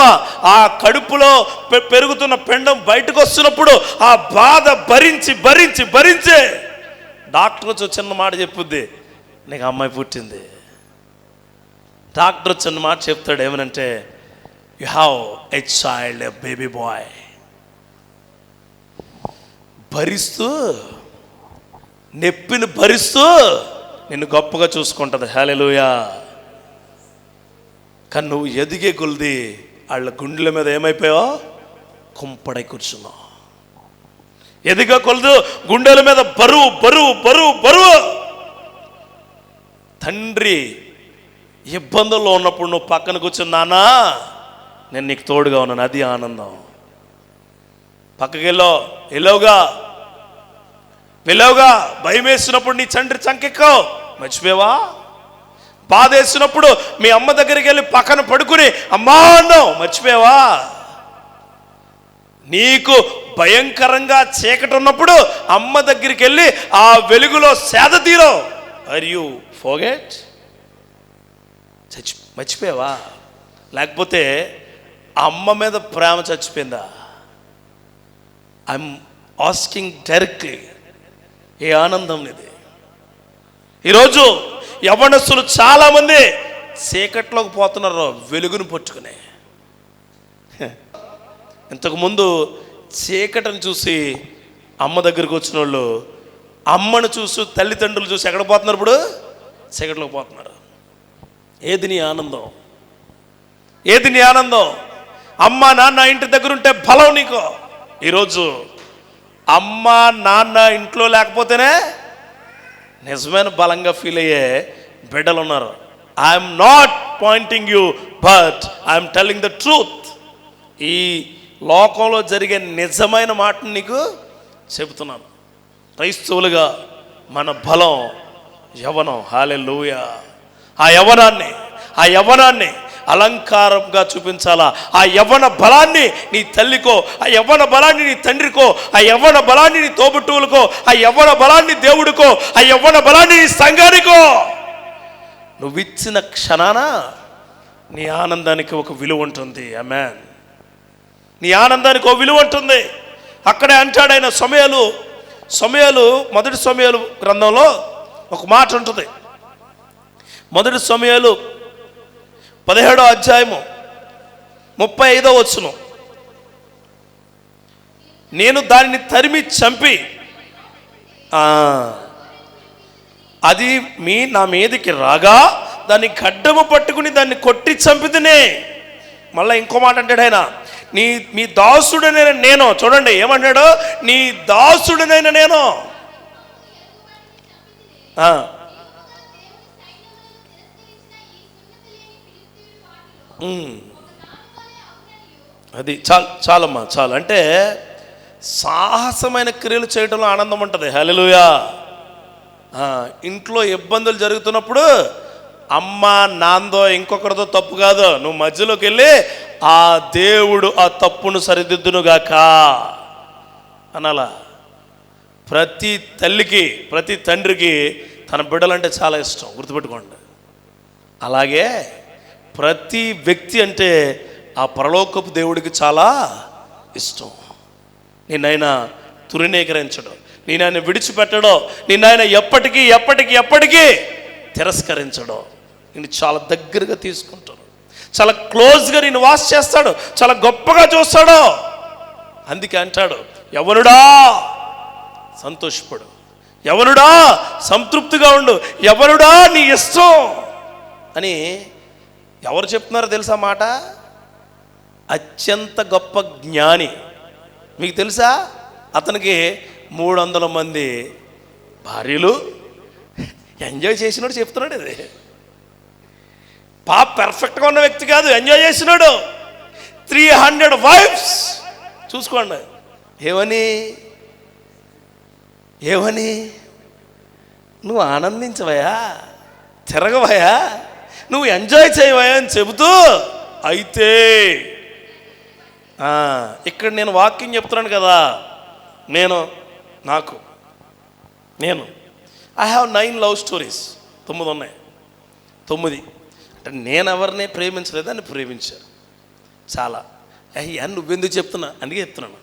S2: ఆ కడుపులో పెరుగుతున్న పిండం బయటకు వస్తున్నప్పుడు ఆ బాధ భరించి భరించి భరించే డాక్టర్ వచ్చి చిన్న మాట చెప్పుద్ది, నీకు అమ్మాయి పుట్టింది. డాక్టర్ చిన్న మాట చెప్తాడు, ఏమనంటే you have a child, a baby bye. భరిస్తూ, నొప్పిని భరిస్తూ నిన్ను గొప్పగా చూసుకుంటుంది. హల్లెలూయా. కానీ నువ్వు ఎదిగే కొలిది వాళ్ళ గుండెల మీద ఏమైపోయావో కుంపడై కూర్చున్నావు. ఎదిగే కొలదు గుండెల మీద బరువు బరువు బరువు బరువు. తండ్రి ఇబ్బందుల్లో ఉన్నప్పుడు నువ్వు పక్కన కూర్చుని, నాన్నా నేను నీకు తోడుగా ఉన్నాను, అది ఆనందం. పక్కకి వెళ్ళవుగా భయం వేసినప్పుడు నీ తండ్రి చంకెక్కావు, మర్చిపోయావా? బాధ వేసినప్పుడు మీ అమ్మ దగ్గరికి వెళ్ళి పక్కన పడుకుని అమ్మా అన్నావు, మర్చిపోయావా? నీకు భయంకరంగా చీకటి ఉన్నప్పుడు అమ్మ దగ్గరికి వెళ్ళి ఆ వెలుగులో సేద తీరో. Are you forget? మర్చిపోయావా? లేకపోతే అమ్మ మీద ప్రేమ చచ్చిపోయిందా? ఐఎమ్ ఆస్కింగ్ డైరెక్ట్లీ, ఏ ఆనందం ఇది? ఈరోజు యవ్వనస్తులు చాలామంది చీకట్లోకి పోతున్నారు వెలుగును పట్టుకుని. ఇంతకుముందు చీకటిని చూసి అమ్మ దగ్గరికి వచ్చిన వాళ్ళు అమ్మను చూసి తల్లిదండ్రులు చూసి ఎక్కడ పోతున్నారు? ఇప్పుడు చీకట్లోకి పోతున్నారు. ఏది నీ ఆనందం? ఏది నీ ఆనందం? అమ్మ నాన్న ఇంటి దగ్గర ఉంటే బలం నీకు. ఈరోజు అమ్మ నాన్న ఇంట్లో లేకపోతేనే నిజమైన బలంగా ఫీల్ అయ్యే బిడ్డలు ఉన్నారు. I'm not Poynting you, but I'm telling the truth. ఈ లోకంలో జరిగే నిజమైన మాటను నీకు చెబుతున్నాను. క్రైస్తవులుగా మన బలం యవ్వనం. హల్లెలూయా. ఆ యవ్వనాన్ని అలంకారంగా చూపించాలా. ఆ యవ్వన బలాన్ని నీ తల్లికో, ఆ యవ్వన బలాన్ని నీ తండ్రికో, ఆ యవ్వన బలాన్ని నీ తోబుట్టువులకో, ఆ యవ్వన బలాన్ని దేవుడికో, ఆ యవ్వన బలాన్ని నీ సంఘానికో నువ్విచ్చిన క్షణాన నీ ఆనందానికి ఒక విలువ ఉంటుంది. ఆమేన్. నీ ఆనందానికి ఒక విలువ ఉంటుంది. అక్కడే అంటాడు ఆయన. సమూయేలు మొదటి సమూయేలు గ్రంథంలో ఒక మాట ఉంటుంది. మొదటి సమూయేలు 17వ అధ్యాయము 35వ వచనం. నేను దానిని తరిమి చంపి అది నా మీదకి రాగా దాన్ని గడ్డము పట్టుకుని దాన్ని కొట్టి చంపితేనే. మళ్ళీ ఇంకో మాట అంటాడు ఆయన, మీ దాసుడనైన నేను. చూడండి ఏమన్నాడు? నీ దాసుడనైన నేను. అది చాలమ్మా, చాలు. అంటే సాహసమైన క్రియలు చేయడంలో ఆనందం ఉంటుంది. హల్లెలూయా. ఇంట్లో ఇబ్బందులు జరుగుతున్నప్పుడు అమ్మ నాందో ఇంకొకరితో తప్పు కాదు, నువ్వు మధ్యలోకి వెళ్ళి ఆ దేవుడు ఆ తప్పును సరిదిద్దునుగాక అనాలా. ప్రతి తల్లికి ప్రతి తండ్రికి తన బిడ్డలంటే చాలా ఇష్టం, గుర్తుపెట్టుకోండి. అలాగే ప్రతి వ్యక్తి అంటే ఆ పరలోకపు దేవుడికి చాలా ఇష్టం. నిన్నైన తురినీకరించడం, నేను విడిచిపెట్టడం, నిన్న ఎప్పటికీ తిరస్కరించడం, నేను చాలా దగ్గరగా తీసుకుంటాడు, చాలా క్లోజ్గా నేను వాచ్ చేస్తాడు, చాలా గొప్పగా చూస్తాడు. అందుకే అంటాడు, యవ్వనుడా సంతోషపడు, యవ్వనుడా సంతృప్తిగా ఉండు, యవ్వనుడా నీ ఇష్టం అని ఎవరు చెప్తున్నారో తెలుసా మాట? అత్యంత గొప్ప జ్ఞాని. మీకు తెలుసా? అతనికి 300 మంది భార్యలు. ఎంజాయ్ చేసినాడు చెప్తున్నాడు. ఇది పర్ఫెక్ట్గా ఉన్న వ్యక్తి కాదు, ఎంజాయ్ చేసినాడు. 300 వైఫ్స్. చూసుకోండి. ఏమని నువ్వు ఆనందించవయా, తిరగవయా, నువ్వు ఎంజాయ్ చేయవయా అని చెబుతూ, అయితే ఇక్కడ నేను వాక్యం చెప్తున్నాను కదా, నేను ఐ హ్యావ్ 9 లవ్ స్టోరీస్. 9 ఉన్నాయి. 9 అంటే నేను ఎవరిని ప్రేమించలేదు, అని ప్రేమించారు చాలా. అయ్యా నువ్వెందుకు చెప్తున్నా? అందుకే చెప్తున్నాను.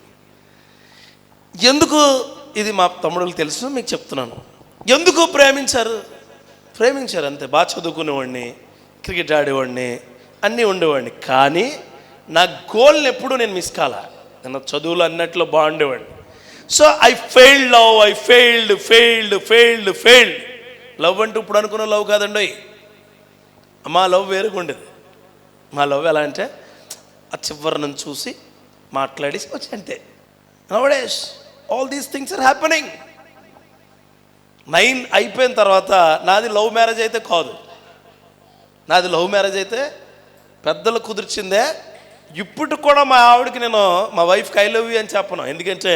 S2: ఎందుకు ఇది మా తమ్ముళ్ళకి తెలుసు, మీకు చెప్తున్నాను. ఎందుకు ప్రేమించారు అంతే. బాగా చదువుకునేవాడిని, క్రికెట్ ఆడేవాడిని, అన్నీ ఉండేవాడిని. కానీ నా గోల్ని ఎప్పుడు నేను మిస్ కాలా. నేను చదువులు అన్నట్లో బాగుండేవాడిని. So I failed love, I failed. Love అంటే ఇప్పుడు అనుకున్న లవ్ కాదండి. మా లవ్ వేరుగా ఉండేది. మా లవ్ ఎలా అంటే ఆ చివరి నుంచి చూసి మాట్లాడి వచ్చి అంతే. Nowadays all these things are happening. 9 అయిపోయిన తర్వాత నాది లవ్ మ్యారేజ్ అయితే కాదు. నాది లవ్ మ్యారేజ్ అయితే పెద్దలు కుదిర్చిందే. ఇప్పుడు కూడా మా ఆవిడకి నేను మా వైఫ్కి ఐ లవ్ యూ అని చెప్పను. ఎందుకంటే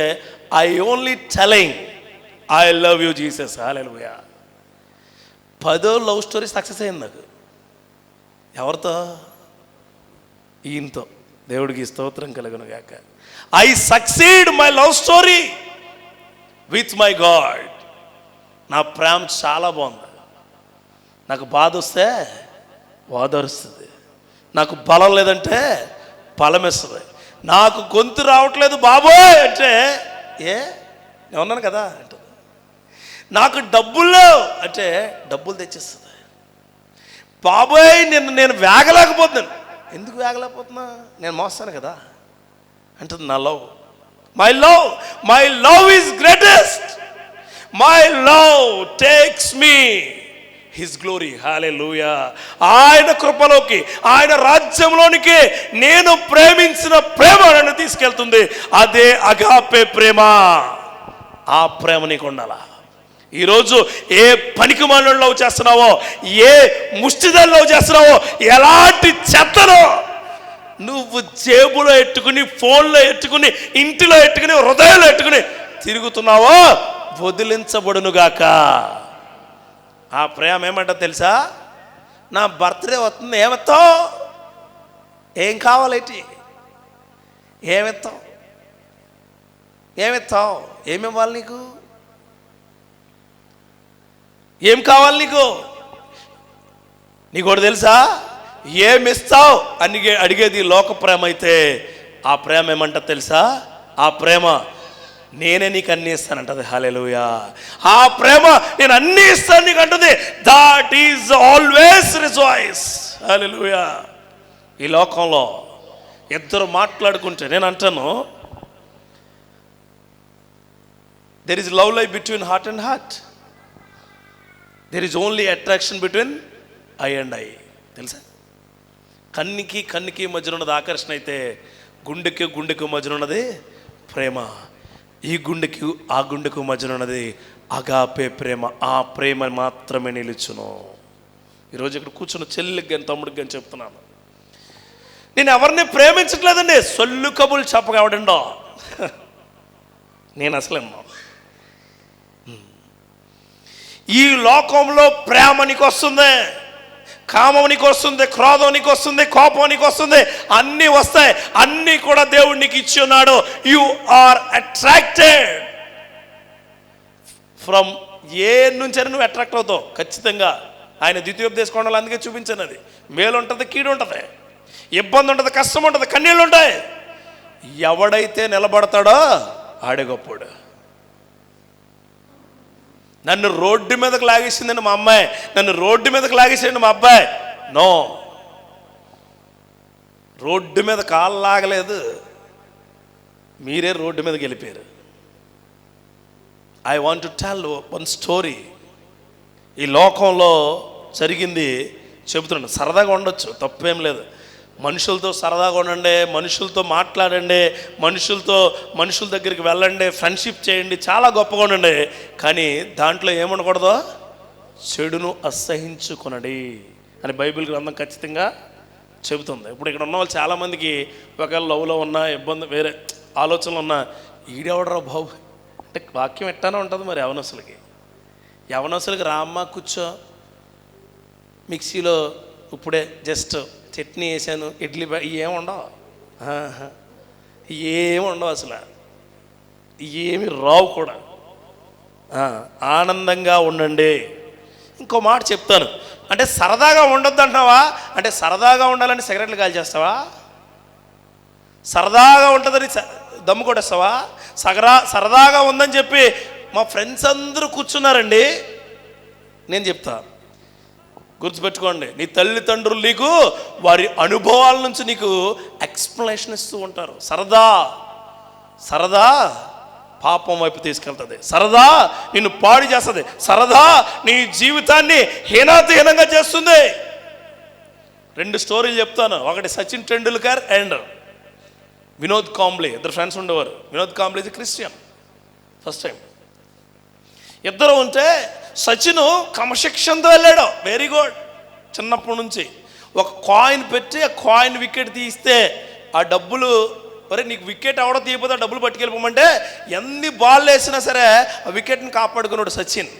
S2: I only telling I love you Jesus. Hallelujah. 10 love story success అయింది నాకు. ఎవరితో? ఈయనతో. దేవుడికి స్తోత్రం కలుగును గాక. I succeed my love story with my God. నా ప్రేమ చాలా బాగుంది. నాకు బాధ వస్తే ఓదారుస్తుంది, నాకు బలం లేదంటే బలమిస్తుంది, నాకు గొంతు రావట్లేదు బాబోయ్ అంటే నేను ఉన్నాను కదా అంటుంది, నాకు డబ్బులు లేవు అంటే డబ్బులు తెచ్చిస్తుంది. బాబోయ్ నేను వేగలేకపోతున్నాను. ఎందుకు వేగలేకపోతున్నా? నేను మోస్తాను కదా అంటుంది. నా love my love is greatest. My love takes me his glory. Hallelujah. ఆయన కృపలోకి, ఆయన రాజ్యంలోనికి నేను ప్రేమించిన ప్రేమ నన్ను తీసుకెళ్తుంది. అదే అగాపే ప్రేమ. ఆ ప్రేమ నీకు ఉండాలా. ఈరోజు ఏ పనికి మనలో లవ్ చేస్తున్నావో, ఏ ముష్టిదాన్ని లవ్ చేస్తున్నావో, ఎలాంటి చెత్తనో నువ్వు జేబులో ఎట్టుకుని, ఫోన్లో ఎట్టుకుని, ఇంటిలో ఎట్టుకుని, హృదయంలో ఎట్టుకుని తిరుగుతున్నావో వదిలించబడునుగాక. ఆ ప్రేమ ఏమంటో తెలుసా? నా బర్త్డే వస్తుంది, ఏమెత్తావు? ఏం కావాలేంటి? ఏమెత్తావు? ఏమివ్వాలి నీకు? ఏం కావాలి నీకు? నీకు తెలుసా? ఏమిస్తావు అని అడిగేది లోక ప్రేమ అయితే, ఆ ప్రేమ ఏమంట తెలుసా? ఆ ప్రేమ నేనే నీకు అన్నీ ఇస్తానంటది. హల్లెలూయా. ఆ ప్రేమ నేను అన్నీ ఇస్తాను నీకు అంటుంది. That is always rejoice. Hallelujah. ఈ లోకంలో ఇద్దరు మాట్లాడుకుంటే, నేను అంటాను, there is love life between heart and heart. There is only attraction between eye and eye. తెలుసా? కన్నికి మధ్యన ఉన్నది ఆకర్షణ అయితే, గుండెకి మధ్యన ఉన్నది ప్రేమ. ఈ గుండెకి ఆ గుండెకు మధ్యన ఉన్నది అగాపే ప్రేమ. ఆ ప్రేమ మాత్రమే నిలుచును. ఈరోజు ఇక్కడ కూర్చున్న చెల్లికి కానీ తమ్ముడికి కానీ చెప్తున్నాను, నేను ఎవరిని ప్రేమించట్లేదండి. సొల్లు కబులు చెప్పగవడండో నేను అసలు ఈ లోకంలో ప్రేమ నీకు వస్తుంది, కామం నీకు వస్తుంది, క్రోధం నీకు వస్తుంది, కోపం నీకు వస్తుంది, అన్నీ వస్తాయి. అన్నీ కూడా దేవుడు నీకు ఇచ్చి ఉన్నాడు. యు ఆర్ అట్రాక్టెడ్ ఫ్రమ్ ఏ నుంచి నువ్వు అట్రాక్ట్ అవుతావు ఖచ్చితంగా. ఆయన ద్వితీయోపదేశ కొండలు అందుకే చూపించాను. అది మేలు ఉంటుంది, కీడు ఉంటుంది, ఇబ్బంది ఉంటుంది, కష్టం ఉంటుంది, కన్నీళ్ళు ఉంటాయి. ఎవడైతే నిలబడతాడో ఆడే గొప్పోడు. నన్ను రోడ్డు మీదకి లాగేసిందండి మా అమ్మాయి, నన్ను రోడ్డు మీదకి లాగేసిందండి మా అబ్బాయి. నో, రోడ్డు మీద కాలు లాగలేదు, మీరే రోడ్డు మీదకి వెళ్ళిపోయారు. I want to tell one story. ఈ లోకంలో జరిగింది చెబుతున్నాను. సరదాగా ఉండొచ్చు, తప్పేం లేదు. మనుషులతో సరదాగా ఉండండి, మనుషులతో మాట్లాడండి, మనుషుల దగ్గరికి వెళ్ళండి, ఫ్రెండ్షిప్ చేయండి, చాలా గొప్పగా ఉండండి. కానీ దాంట్లో ఏముండకూడదు? చెడును అసహించుకొనడి అని బైబిల్ గ్రంథం ఖచ్చితంగా చెబుతుంది. ఇప్పుడు ఇక్కడ ఉన్న వాళ్ళు చాలామందికి ఒకవేళ లవ్లో ఉన్నా, ఇబ్బంది, వేరే ఆలోచనలు ఉన్నా, ఈడెవడరా బాబు అంటే వాక్యం ఎట్టానే ఉంటుంది. మరి యవనసులకి రామ్మ కూర్చో, మిక్సీలో ఇప్పుడే జస్ట్ చట్నీ వేసాను, ఇడ్లీ ఏముండవు, ఏముండవు అసలు, ఏమి రావు కూడా. ఆనందంగా ఉండండి. ఇంకో మాట చెప్తాను, అంటే సరదాగా ఉండొద్దు అంటున్నావా? అంటే సరదాగా ఉండాలని సిగరెట్లు కాల్చేస్తావా? సరదాగా ఉంటుందని దమ్ము కొట్టేస్తావా? సరదాగా ఉందని చెప్పి మా ఫ్రెండ్స్ అందరూ కూర్చున్నారండి. నేను చెప్తా, గుర్తుపెట్టుకోండి, నీ తల్లిదండ్రులు నీకు వారి అనుభవాల నుంచి నీకు ఎక్స్ప్లెనేషన్ ఇస్తూ ఉంటారు. సరదా పాపం వైపు తీసుకెళ్తుంది, సరదా నిన్ను పాడు చేస్తుంది, సరదా నీ జీవితాన్ని హీనంగా చేస్తుంది. 2 స్టోరీలు చెప్తాను. ఒకటి సచిన్ టెండూల్కర్ అండ్ వినోద్ కాంబ్లీ, ఇద్దరు ఫ్రెండ్స్ ఉండేవారు. వినోద్ కాంబ్లీ ఇది క్రిస్టియన్. ఫస్ట్ టైం ఇద్దరు ఉంటే సచిన్ క్రమశిక్షణతో వెళ్ళాడు, వెరీ గుడ్. చిన్నప్పటి నుంచి ఒక కాయిన్ పెట్టి ఆ కాయిన్ వికెట్ తీస్తే ఆ డబ్బులు, మరి నీకు వికెట్ ఎవడో తీయకపోతే ఆ డబ్బులు పట్టుకెళ్ళిపోమంటే ఎన్ని బాల్ వేసినా సరే ఆ వికెట్ని కాపాడుకున్నాడు సచిన్.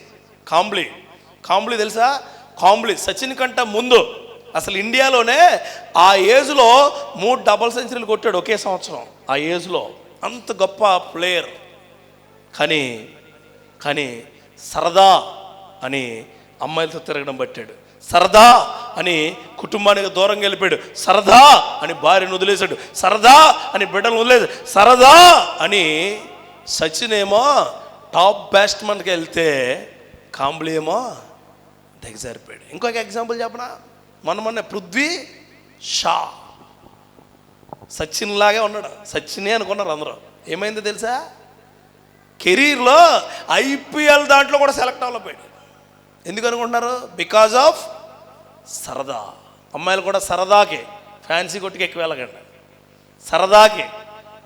S2: కాంబ్లీ తెలుసా? కాంబ్లీ సచిన్ కంటే ముందు అసలు ఇండియాలోనే ఆ ఏజ్లో 3 డబుల్ సెంచరీలు కొట్టాడు ఒకే సంవత్సరం. ఆ ఏజ్లో అంత గొప్ప ప్లేయర్. కానీ సరదా అని అమ్మాయిలతో తిరగడం పట్టాడు, సరదా అని కుటుంబానికి దూరంగా వెళ్ళిపోయాడు, సరదా అని భార్యను వదిలేశాడు, సరదా అని బిడ్డను వదిలేశాడు, సరదా అని సచిన్ ఏమో టాప్ బ్యాట్స్మెన్కి వెళ్తే కాంబ్లీ ఏమో దిగజారిపోయాడు. ఇంకొక ఎగ్జాంపుల్ చెప్పనా? మొన్న పృథ్వీ షా సచిన్ లాగే ఉన్నాడు. సచినే అనుకున్నారు అందరూ. ఏమైందో తెలుసా? కెరీర్లో IPL దాంట్లో కూడా సెలెక్ట్ అవ్వలేకపోయాడు. ఎందుకు అనుకుంటున్నారు? బికాజ్ ఆఫ్ సరదా. అమ్మాయిలు కూడా సరదాకి ఫ్యాన్సీ కొట్టుకి ఎక్కువ వెళ్ళకండి, సరదాకి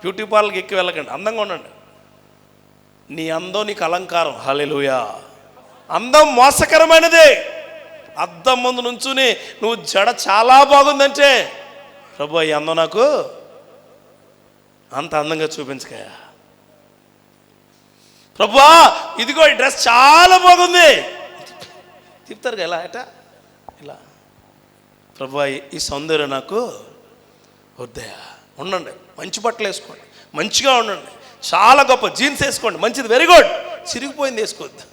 S2: బ్యూటీ పార్లర్కి ఎక్కువ వెళ్ళకండి, అందంగా ఉండండి. నీ అందం నీకు అలంకారం. హల్లెలూయా. అందం మోసకరమైనదే. అద్దం ముందు నుంచుని నువ్వు జడ చాలా బాగుందంటే, ప్రభు ఈ అందం నాకు అంత అందంగా చూపించకయా. ప్రభువా ఇదిగో ఈ డ్రెస్ చాలా బాగుంది చెప్తారు కదా, ఎట ఇలా. ప్రభువా ఈ సౌందర్యం నాకు వద్దయా. ఉండండి, మంచి బట్టలు వేసుకోండి, మంచిగా ఉండండి, చాలా గొప్ప జీన్స్ వేసుకోండి, మంచిది, వెరీ గుడ్. చిరిగిపోయింది వేసుకోవద్దు.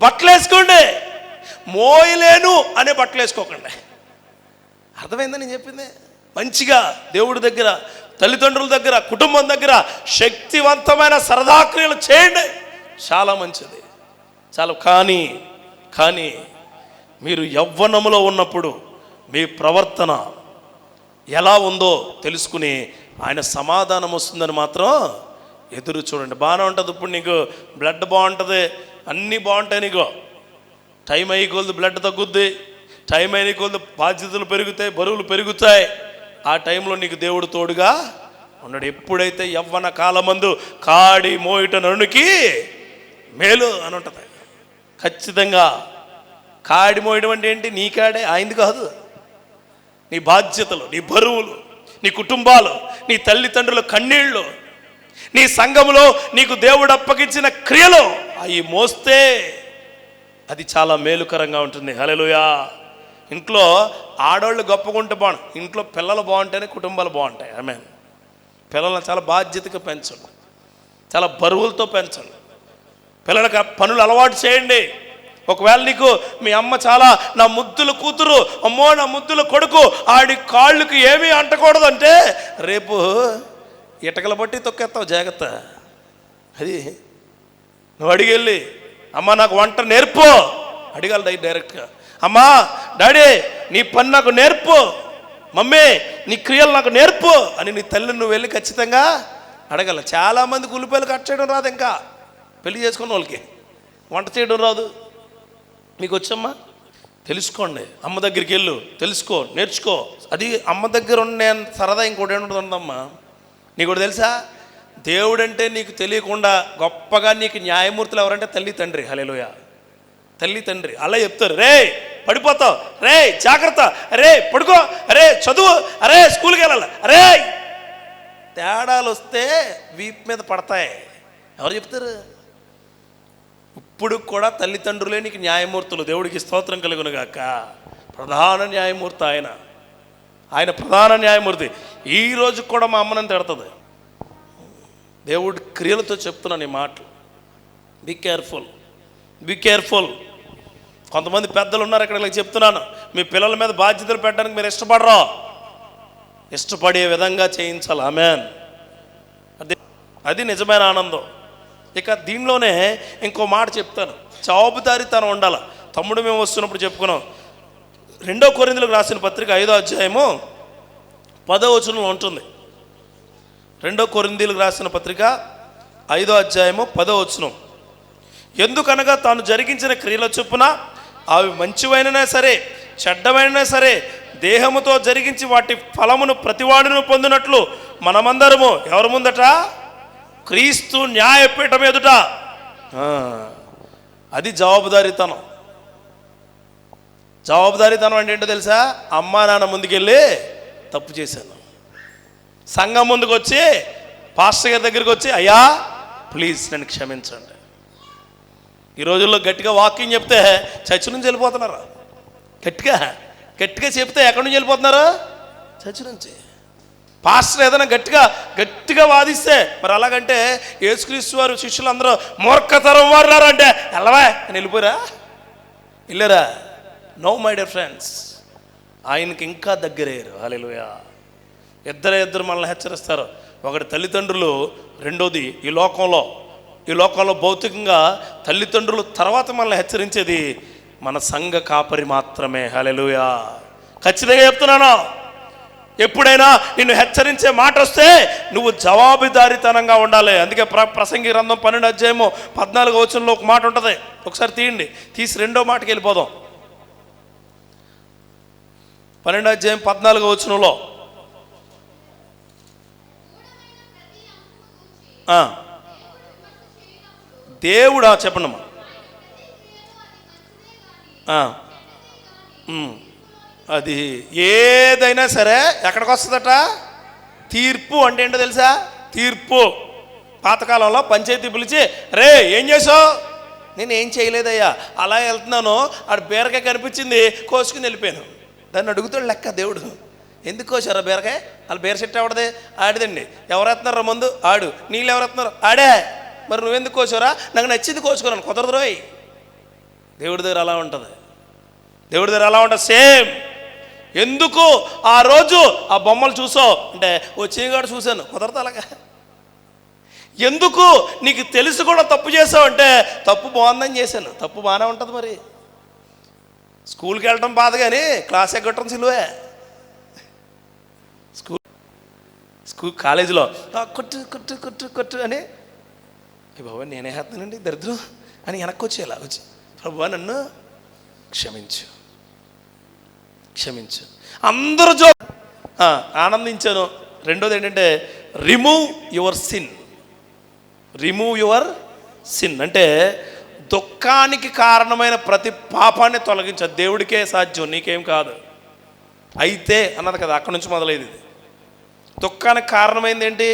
S2: బట్టలు వేసుకోండి, మోయలేను అనే బట్టలు వేసుకోకండి. అర్థమైందని నేను చెప్పింది. మంచిగా దేవుడి దగ్గర, తల్లిదండ్రుల దగ్గర, కుటుంబం దగ్గర శక్తివంతమైన సరదాక్రియలు చేయండి, చాలా మంచిది, చాలా. కానీ మీరు యవ్వనములో ఉన్నప్పుడు మీ ప్రవర్తన ఎలా ఉందో తెలుసుకుని ఆయన సమాధానం వస్తుందని మాత్రం ఎదురు చూడండి. బాగానే ఉంటుంది. ఇప్పుడు నీకు బ్లడ్ బాగుంటుంది, అన్నీ బాగుంటాయి. నీకు టైం అయ్యి కొలది బ్లడ్ తగ్గుద్ది, టైం అయిన కొలది బాధ్యతలు పెరుగుతాయి, బరువులు పెరుగుతాయి. ఆ టైంలో నీకు దేవుడు తోడుగా ఉన్నాడు. ఎప్పుడైతే యవ్వన కాలమందు కాడి మోయిట నరునికి మేలు అని ఉంటుంది. ఖచ్చితంగా కాడి మోయడం అంటే ఏంటి? నీ కాడే, ఆయనది కాదు. నీ బాధ్యతలు, నీ బరువులు, నీ కుటుంబాలు, నీ తల్లిదండ్రుల కన్నీళ్ళు, నీ సంఘములో నీకు దేవుడు అప్పగించిన క్రియలు అవి మోస్తే అది చాలా మేలుకరంగా ఉంటుంది. హల్లెలూయా. ఇంట్లో ఆడవాళ్ళు గొప్పగా ఉంటే బాగుంది, ఇంట్లో పిల్లలు బాగుంటేనే కుటుంబాలు బాగుంటాయి. ఆమేన్. పిల్లలను చాలా బాధ్యతగా పెంచండి, చాలా బరువులతో పెంచండి. పిల్లలకు పనులు అలవాటు చేయండి. ఒకవేళ నీకు మీ అమ్మ చాలా నా ముద్దుల కూతురు, అమ్మో నా ముద్దుల కొడుకు, ఆడి కాళ్ళకి ఏమీ అంటకూడదంటే రేపు ఇటకల బట్టి తొక్కేస్తావు, జాగ్రత్త. అది నువ్వు అడిగెళ్ళి అమ్మ నాకు వంట నేర్పు అడిగాలి డైరెక్ట్గా. అమ్మా డాడీ నీ పని నాకు నేర్పు, మమ్మీ నీ క్రియలు నాకు నేర్పు అని నీ తల్లిని నువ్వు వెళ్ళి ఖచ్చితంగా అడగాల. చాలామందికి ఉల్లిపాయలు కట్ చేయడం రాదు, ఇంకా పెళ్లి చేసుకున్న వాళ్ళకి వంట చేయడం రాదు. మీకు వచ్చమ్మా? తెలుసుకోండి, అమ్మ దగ్గరికి వెళ్ళు, తెలుసుకో, నేర్చుకో. అది అమ్మ దగ్గర ఉండే సరదా ఇంకోటి ఏంటుందమ్మా. నీకు కూడా తెలుసా, దేవుడంటే నీకు తెలియకుండా గొప్పగా నీకు న్యాయమూర్తులు ఎవరంటే తల్లి తండ్రి. హల్లెలూయా. తల్లి తండ్రి అలా చెప్తారు, రే పడిపోతావు, రే జాగ్రత్త, అరే పడుకో, అరే చదువు, అరే స్కూల్కి వెళ్ళాలి, అరే. తేడాలు వస్తే వీపు మీద పడతాయి. ఎవరు చెప్తారు? ఇప్పుడు కూడా తల్లిదండ్రులే నీకు న్యాయమూర్తులు. దేవుడికి స్తోత్రం కలుగును గాక. ప్రధాన న్యాయమూర్తి ఆయన ప్రధాన న్యాయమూర్తి. ఈ రోజు కూడా మా అమ్మని తిడుతుంది. దేవుడి క్రియలతో చెప్తున్నాను ఈ మాటలు. Be careful, be careful. కొంతమంది పెద్దలు ఉన్నారు ఇక్కడ, చెప్తున్నాను, మీ పిల్లల మీద బాధ్యతలు పెట్టడానికి మీరు ఇష్టపడరు, ఇష్టపడే విధంగా చేయించాలి. ఆమేన్. అది నిజమైన ఆనందం. ఇక దీనిలోనే ఇంకో మాట చెప్తాను, జవాబుదారీతనం ఉండాలి. తమ్ముడు మేము వస్తున్నప్పుడు చెప్పుకున్నాం, 2 కొరింథీయులకు రాసిన పత్రిక 5వ అధ్యాయము 10వ వచనంలో ఉంటుంది. 2 కొరింథీయులకు రాసిన పత్రిక 5వ అధ్యాయము 10వ వచనం. ఎందుకనగా తాను జరిగించిన క్రియల చొప్పున అవి మంచివైనా సరే చెడ్డమైనా సరే దేహముతో జరిగించి వాటి ఫలమును ప్రతివాడును పొందినట్లు మనమందరము ఎవరి ముందట? క్రీస్తు న్యాయపీఠం ఎదుట. అది జవాబుదారీతనం. జవాబుదారీతనం అంటే ఏంటో తెలుసా? అమ్మా నాన్న ముందుకెళ్ళి తప్పు చేశాను, సంఘం ముందుకు వచ్చి పాస్టర్ గారి దగ్గరికి వచ్చి అయ్యా ప్లీజ్ నన్ను క్షమించండి. ఈ రోజుల్లో గట్టిగా వాకింగ్ చెప్తే చర్చి నుంచి వెళ్ళిపోతున్నారు. గట్టిగా చెప్తే ఎక్కడి నుంచి వెళ్ళిపోతున్నారు? చర్చి నుంచి. పాస్టర్ ఏదైనా గట్టిగా వాదిస్తే మరి అలాగంటే యేసుక్రీస్తు వారు శిష్యులు అందరూ మూర్ఖతరం వారు అంటే వెళ్ళవా అని వెళ్ళిపోరా? వెళ్ళారా? నో మై డియర్ ఫ్రెండ్స్, ఆయనకి ఇంకా దగ్గరయ్యారు. హల్లెలూయా. ఇద్దరు మనల్ని హెచ్చరిస్తారు. ఒకటి తల్లిదండ్రులు, రెండోది ఈ లోకంలో భౌతికంగా తల్లిదండ్రులు, తర్వాత మనల్ని హెచ్చరించేది మన సంఘ కాపరి మాత్రమే. హల్లెలూయా. ఖచ్చితంగా చెప్తున్నాను, ఎప్పుడైనా నిన్ను హెచ్చరించే మాట వస్తే నువ్వు జవాబుదారీతనంగా ఉండాలి. అందుకే ప్రసంగి గ్రంథం 12:14 ఒక మాట ఉంటుంది. ఒకసారి తీయండి, తీసి 2వ మాటకి వెళ్ళిపోదాం. 12:14 దేవుడా చెప్పండమ్మా. అది ఏదైనా సరే ఎక్కడికి వస్తుందట? తీర్పు అంటే ఏంటో తెలుసా? తీర్పు. పాతకాలంలో పంచాయతీ పిలిచి, రే ఏం చేసావు? నేను ఏం చేయలేదయ్యా, అలా వెళ్తున్నాను, ఆడు బీరకాయ కనిపించింది, కోసుకుని వెళ్ళిపోయాను. దాన్ని అడుగుతాడు లెక్క దేవుడు. ఎందుకు కోసారా బీరకాయ? వాళ్ళు బీర చెట్టు ఎవడదే? ఆడిదండి. ఎవరు ఎత్తున్నారా ముందు? ఆడు. నీళ్ళు ఎవరు ఎత్తున్నారు? ఆడే. మరి నువ్వెందుకు కోసారా? నాకు నచ్చింది కోసుకున్నాను. కుదరదు రోయ్. దేవుడి దగ్గర అలా ఉంటుంది. దేవుడి దగ్గర అలా ఉంటుంది సేమ్. ఎందుకు ఆ రోజు ఆ బొమ్మలు చూసావు అంటే వచ్చేగాడు చూశాను, కుదరదు అలాగా. ఎందుకు నీకు తెలిసి కూడా తప్పు చేసావు అంటే తప్పు బాగుందని చేశాను. తప్పు బాగానే ఉంటుంది. మరి స్కూల్కి వెళ్ళటం బాధ కానీ క్లాస్ ఎగ్గటం సిలువే. స్కూల్ కాలేజీలో కొట్టు కొట్టు కొట్టు కొట్టు అని బాబా నేనే వేస్తానండి దరిద్రం అని వెనక్కి వచ్చేలా వచ్చి, ప్రభువా నన్ను క్షమించు క్షమించు. అందరూ ఆనందించాను. రెండోది ఏంటంటే remove your sin. Remove your sin అంటే దుఃఖానికి కారణమైన ప్రతి పాపాన్ని తొలగించదు. దేవుడికే సాధ్యం, నీకేం కాదు. అయితే అన్నది కదా, అక్కడి నుంచి మొదలైంది ఇది. దుఃఖానికి కారణమైంది ఏంటి?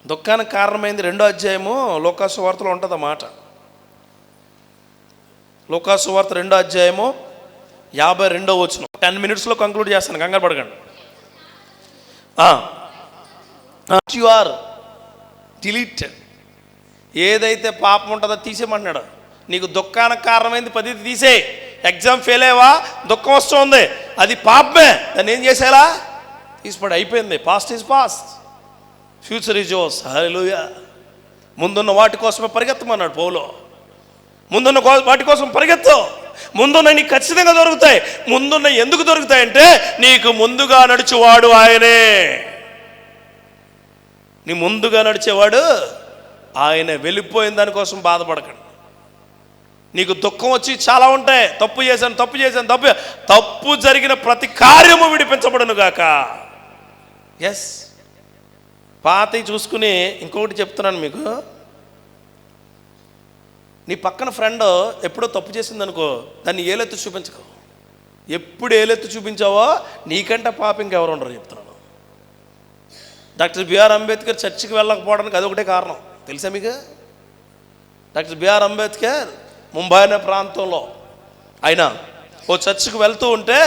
S2: దుఃఖానికి కారణమైంది 2వ అధ్యాయము లూకా సువార్తలో ఉంటుంది ఆ మాట. లూకా సువార్త 2వ అధ్యాయము 52వ వచనం. 10 మినిట్స్లో కంక్లూడ్ చేస్తాను, కంగారు పడకండి. You are deleted. ఏదైతే పాపం ఉంటుందో తీసేయమంటున్నాడు. నీకు దుఃఖానికి కారణమైంది 10 తీసే. ఎగ్జామ్ ఫెయిల్ అయ్యావా, దుఃఖం వస్తుంది, అది పాపమే. దాన్ని ఏం చేసేలా? తీసిపడి. అయిపోయింది. Past is past, future is yours. Hallelujah. ముందున్న వాటి కోసమే పరిగెత్తమన్నాడు పౌలు. ముందున్న వాటి కోసం పరిగెత్తు. ముందున్న నీకు ఖచ్చితంగా దొరుకుతాయి. ముందున్న ఎందుకు దొరుకుతాయంటే నీకు ముందుగా నడిచేవాడు ఆయనే. నీ ముందుగా నడిచేవాడు ఆయన. వెళ్ళిపోయిన దానికోసం బాధపడకండి. నీకు దుఃఖం వచ్చి చాలా ఉంటాయి. తప్పు చేశాను తప్పు చేశాను తప్పు జరిగిన ప్రతి కార్యము విడిపించబడును గాక. ఎస్. పాతవి చూసుకుని ఇంకొకటి చెప్తున్నాను మీకు. నీ పక్కన ఫ్రెండ్ ఎప్పుడో తప్పు చేసిందనుకో, దాన్ని ఏలెత్తి చూపించకు. ఎప్పుడు ఏలెత్తి చూపించావో నీకంటే పాప ఇంకెవరు ఉండరు చెప్తున్నాను. డాక్టర్ బిఆర్ అంబేద్కర్ చర్చికి వెళ్ళకపోవడానికి అదొకటే కారణం తెలుసా మీకు? డాక్టర్ బిఆర్ అంబేద్కర్ ముంబై అనే ప్రాంతంలో ఆయన ఓ చర్చికి వెళ్తూ ఉంటే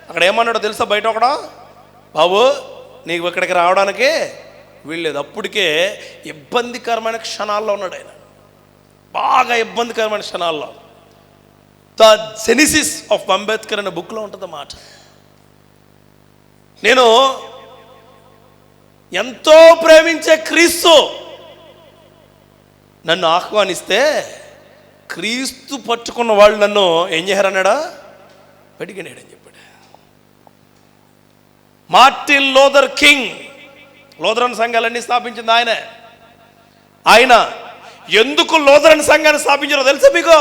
S2: అక్కడ ఏమన్నాడో తెలుసా? బయట ఒకడా, బాబు నీకు ఇక్కడికి రావడానికి వీల్లేదు. అప్పటికే ఇబ్బందికరమైన క్షణాల్లో ఉన్నాడు ఆయన, బాగా ఇబ్బందికరమైన క్షణాల్లో. ద జెనిసిస్ ఆఫ్ అంబేద్కర్ అనే బుక్లో ఉంటుంది మాట. నేను ఎంతో ప్రేమించే క్రీస్తు నన్ను ఆహ్వానిస్తే క్రీస్తు పట్టుకున్న వాళ్ళు నన్ను ఏం చేశారన్నాడా? పెడిగినాడని చెప్పాడు. మార్టిన్ లూథర్ కింగ్, లూథరన్ సంఘాలన్నీ స్థాపించింది ఆయనే. ఆయన ఎందుకు లూథరన్ సంఘాన్ని స్థాపించారో తెలుసా మీకు?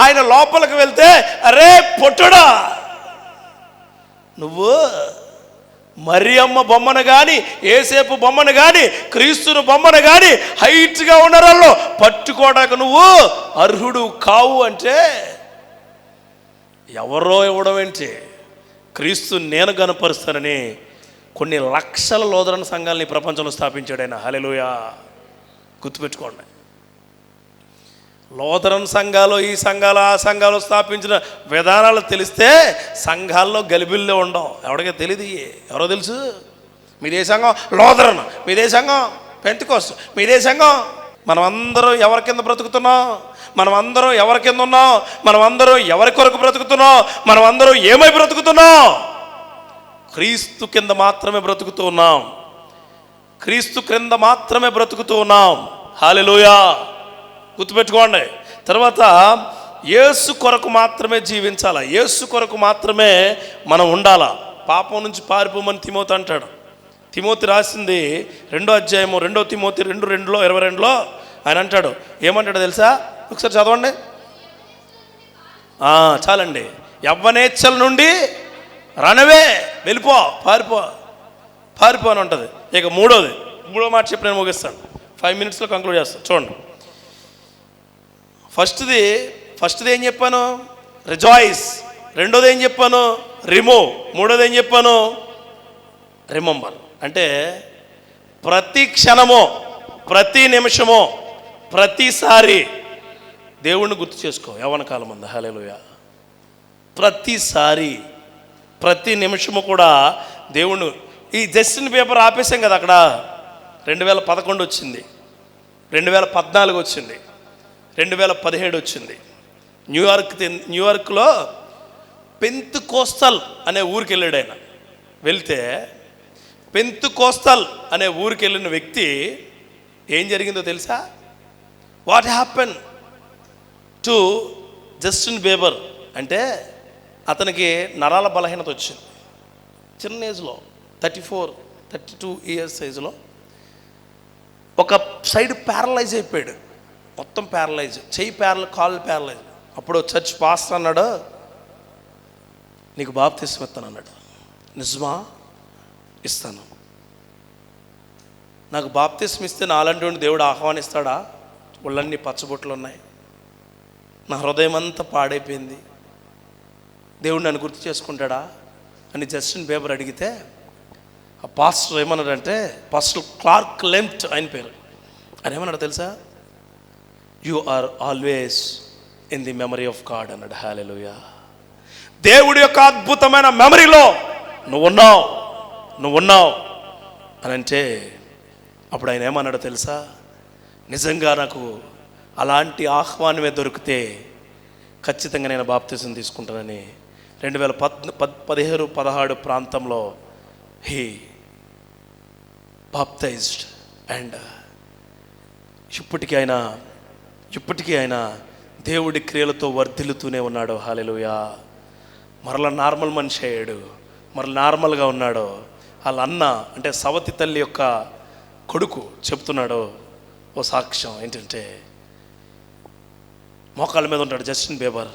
S2: ఆయన లోపలికి వెళ్తే, అరే పొట్టుడా, నువ్వు మరియమ్మ బొమ్మను కానీ ఏసేపు బొమ్మను కానీ క్రీస్తును బొమ్మను కానీ హైట్గా ఉన్నారల్లో పట్టుకోవడానికి నువ్వు అర్హుడు కావు అంటే, ఎవరో ఇవ్వడం ఏంటి? క్రీస్తు నేను కనపరుస్తానని కొన్ని లక్షల లూథరన్ సంఘాలని ప్రపంచంలో స్థాపించాడు ఆయన. హల్లెలూయా. గుర్తుపెట్టుకోండి. లూథరన్ సంఘాలు, ఈ సంఘాలు, ఆ సంఘాలు స్థాపించిన విధానాలు తెలిస్తే సంఘాల్లో గలిబిల్లో ఉండవు. ఎవరికీ తెలియదు. ఎవరో తెలుసు? మీదే సంఘం లూథరన్, మీదే సంఘం పెంతెకోస్తు, మీదే సంఘం. మనం అందరం ఎవరి కింద బ్రతుకుతున్నాం? మనం అందరం ఎవరి కింద ఉన్నాం? మనం అందరం ఎవరి కొరకు బ్రతుకుతున్నాం? మనం అందరం ఏమై బ్రతుకుతున్నాం? క్రీస్తు కింద మాత్రమే బ్రతుకుతూ ఉన్నాం. క్రీస్తు క్రింద మాత్రమే బ్రతుకుతూ ఉన్నాం. హల్లెలూయా. గుర్తుపెట్టుకోండి. తర్వాత యేసు కొరకు మాత్రమే జీవించాలా, యేసు కొరకు మాత్రమే మనం ఉండాలా. పాపం నుంచి పారిపోమని తిమోతి అంటాడు. తిమోతి రాసింది 2వ అధ్యాయము 2 తిమోతి 2:22 ఆయన అంటాడు, ఏమంటాడో తెలుసా? ఒకసారి చదవండి. చాలండి. యవ్వనేచ్ఛల నుండి రణవే, వెళ్ళిపో, పారిపో అని ఉంటుంది. ఇక మూడో మాట చెప్పి నేను ముగిస్తాను, 5 minutesలో కంక్లూడ్ చేస్తాను. చూడండి, ఫస్ట్ది ఏం చెప్పాను? రిజాయిస్. రెండోది ఏం చెప్పాను? రిమూవ్. మూడోది ఏం చెప్పాను? రిమెంబర్. అంటే ప్రతి క్షణమో, ప్రతి నిమిషమో, ప్రతిసారి దేవుణ్ణి గుర్తు చేసుకో. యవ్వన కాలం అంది. హల్లెలూయా. ప్రతిసారి, ప్రతి నిమిషము కూడా దేవుణ్ణి. ఈ జస్టిన్ బీబర్ ఆపేసాం కదా అక్కడ. 2011 వచ్చింది, 2014 వచ్చింది, 2017 వచ్చింది. న్యూయార్క్లో పెంతెకోస్తల్ అనే ఊరికి వెళ్ళాడు ఆయన. వెళ్తే పెంతెకోస్తల్ అనే ఊరికి వెళ్ళిన వ్యక్తి ఏం జరిగిందో తెలుసా? What happen to Justin Bieber అంటే అతనికి నరాల బలహీనత వచ్చింది. చిన్న ఏజ్లో 32 ఇయర్స్ ఏజ్లో ఒక సైడ్ ప్యారలైజ్ అయిపోయాడు. మొత్తం ప్యారలైజ్, చెయ్యి కాళ్ళు ప్యారలైజ్. అప్పుడు చర్చ్ పాస్టర్ అన్నాడు, నీకు బాప్తిస్మం ఇస్తాను అన్నాడు. నిజమా? ఇస్తాను. నాకు బాప్తిస్మం ఇస్తే నాలంటి దేవుడు ఆహ్వానిస్తాడా? ఒళ్ళన్నీ పచ్చబొట్లు ఉన్నాయి, నా హృదయం అంతా పాడైపోయింది, దేవుడు నన్ను గుర్తు చేసుకుంటాడా అని జస్టిన్ బీబర్ అడిగితే ఆ పాస్టర్ ఏమన్నాడంటే, పాస్టర్ క్లార్క్ లెంప్ట్ ఆయన పేరు, ఆయన ఏమన్నాడు తెలుసా? You are always in the memory of God అన్నాడు. హల్లెలూయా. దేవుడి యొక్క అద్భుతమైన మెమరీలో నువ్వు ఉన్నావు అని అంటే అప్పుడు ఆయన ఏమన్నాడో తెలుసా? నిజంగా నాకు అలాంటి ఆహ్వానమే దొరికితే ఖచ్చితంగా నేను బాప్తిజం తీసుకుంటానని 2017 ప్రాంతంలో హీ బాప్టైజ్డ్. అండ్ ఇప్పటికీ ఆయన దేవుడి క్రియలతో వర్ధిల్లుతూనే ఉన్నాడు. హల్లెలూయా. మరలా నార్మల్ మనిషి అయ్యాడు, మరలా నార్మల్గా ఉన్నాడు. వాళ్ళ అన్న అంటే సవతి తల్లి యొక్క కొడుకు చెప్తున్నాడు ఓ సాక్ష్యం ఏంటంటే, మోకాళ్ళ మీద ఉంటాడు జస్టిన్ బీబర్,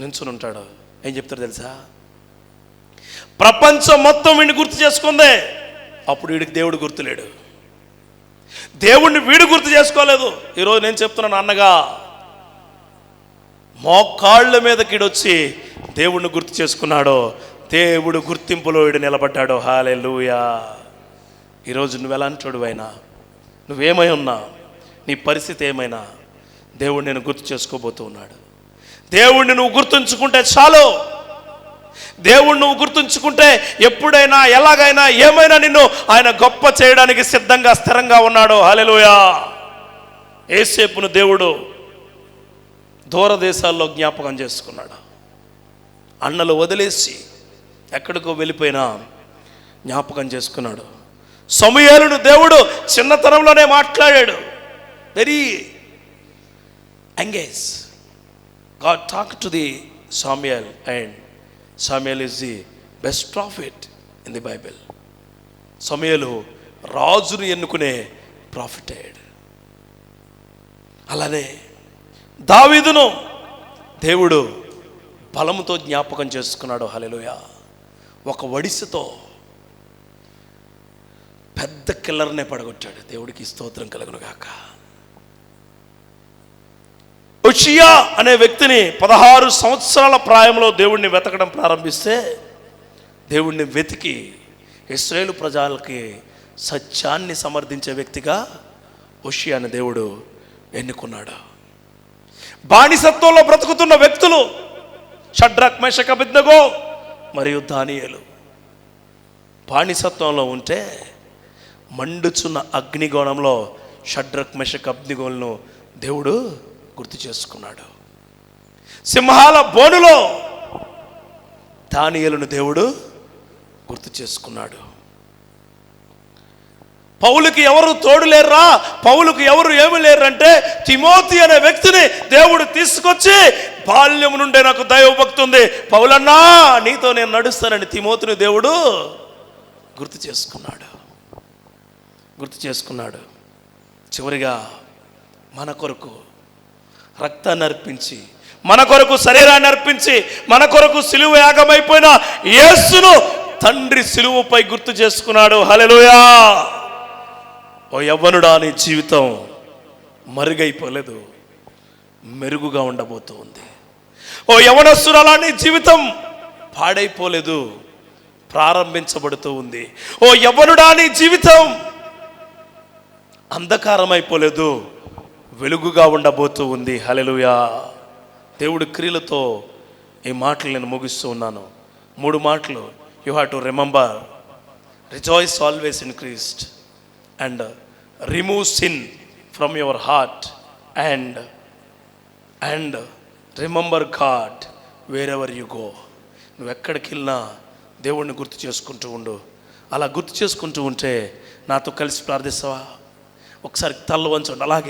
S2: నుంచుని ఉంటాడు. ఏం చెప్తాడు తెలుసా? ప్రపంచం మొత్తం వీడిని గుర్తు చేసుకుందే, అప్పుడు వీడికి దేవుడు గుర్తులేడు. దేవుణ్ణి వీడు గుర్తు చేసుకోలేదు. ఈరోజు నేను చెప్తున్నాను, అన్నగా మోకాళ్ళ మీదకి వచ్చి దేవుణ్ణి గుర్తు చేసుకున్నాడు. దేవుడు గుర్తింపులో వీడు నిలబడ్డాడు. హల్లెలూయా. ఈరోజు నువ్వు ఎలాంటోడు అయినా, నువ్వేమై ఉన్నా, నీ పరిస్థితి ఏమైనా, దేవుడు నేను గుర్తు చేసుకోబోతూ ఉన్నాడు. దేవుణ్ణి నువ్వు గుర్తుంచుకుంటే చాలు. దేవుణ్ణి నువ్వు గుర్తుంచుకుంటే ఎప్పుడైనా, ఎలాగైనా, ఏమైనా నిన్ను ఆయన గొప్ప చేయడానికి సిద్ధంగా, స్థిరంగా ఉన్నాడు. హల్లెలూయా. యేసేపును దేవుడు దూరదేశాల్లో జ్ఞాపకం చేసుకున్నాడు. అన్నలు వదిలేసి ఎక్కడికో వెళ్ళిపోయినా జ్ఞాపకం చేసుకున్నాడు. సమూయేలును దేవుడు చిన్నతనంలోనే మాట్లాడాడు. Very engage. God talked to the Samuel, and Samuel is the best prophet in the Bible. సమూయేలు రాజును ఎన్నుకునే ప్రాఫిట్ అయ్యాడు. అలానే దావీదును దేవుడు బలముతో జ్ఞాపకం చేసుకున్నాడు. హల్లెలూయా. ఒక ఒడిసెతో పెద్ద కిల్లర్నే పడగొట్టాడు. దేవుడికి స్తోత్రం కలుగును గాక. ఉషియా అనే వ్యక్తిని 16 సంవత్సరాల ప్రాయంలో దేవుణ్ణి వెతకడం ప్రారంభిస్తే, దేవుణ్ణి వెతికి ఇశ్రాయేలు ప్రజలకి సత్యాన్ని సమర్థించే వ్యక్తిగా ఉషియాని దేవుడు ఎన్నుకున్నాడు. బానిసత్వంలో బ్రతుకుతున్న వ్యక్తులు షడ్రక్, మేషక్, అబేద్నెగో మరియు దానియేలు బానిసత్వంలో ఉంటే మండుచున్న అగ్నిగోణంలో షడ్రక్, మేషక్, అబేద్నెగోలను దేవుడు గుర్తు చేసుకున్నాడు. సింహాల బోనులో దానియేలును దేవుడు గుర్తు చేసుకున్నాడు. పౌలుకి ఎవరు తోడు లేరురా, పౌలుకి ఎవరు ఏమి లేరంటే తిమోతి అనే వ్యక్తిని దేవుడు తీసుకొచ్చి బాల్యం నుండే నాకు దైవభక్తి ఉంది, పౌలన్నా నీతో నేను నడుస్తానని తిమోతిని దేవుడు గుర్తు చేసుకున్నాడు. చివరిగా మన కొరకు రక్తాన్ని అర్పించి, మన కొరకు శరీరాన్ని అర్పించి, మన కొరకు సిలువ యాగమైపోయిన యేసును తండ్రి సిలువపై గుర్తు చేసుకున్నాడు. హల్లెలూయా. ఓ యవ్వనుడా, నీ జీవితం మరుగైపోలేదు, మెరుగుగా ఉండబోతూ ఉంది. ఓ యవ్వనస్తురాలా, నీ జీవితం పాడైపోలేదు, ప్రారంభించబడుతూ ఉంది. ఓ యవ్వనుడా, నీ జీవితం అంధకారం అయిపోలేదు, వెలుగుగా ఉండబోతూ ఉంది. హల్లెలూయా. దేవుడి క్రియలతో ఈ మాటలు నేను ముగిస్తూ ఉన్నాను. 3 మాటలు. You have to remember, rejoice always in Christ, and remove sin from your heart, and remember God where ever you go. నువ్వు ఎక్కడికి వెళ్ళినా దేవుడిని గుర్తు చేసుకుంటూ ఉండు. అలా గుర్తు చేసుకుంటూ ఉంటే నాతో కలిసి ప్రార్థిస్తావా? ఒకసారి తల్ల వంచండి. అలాగే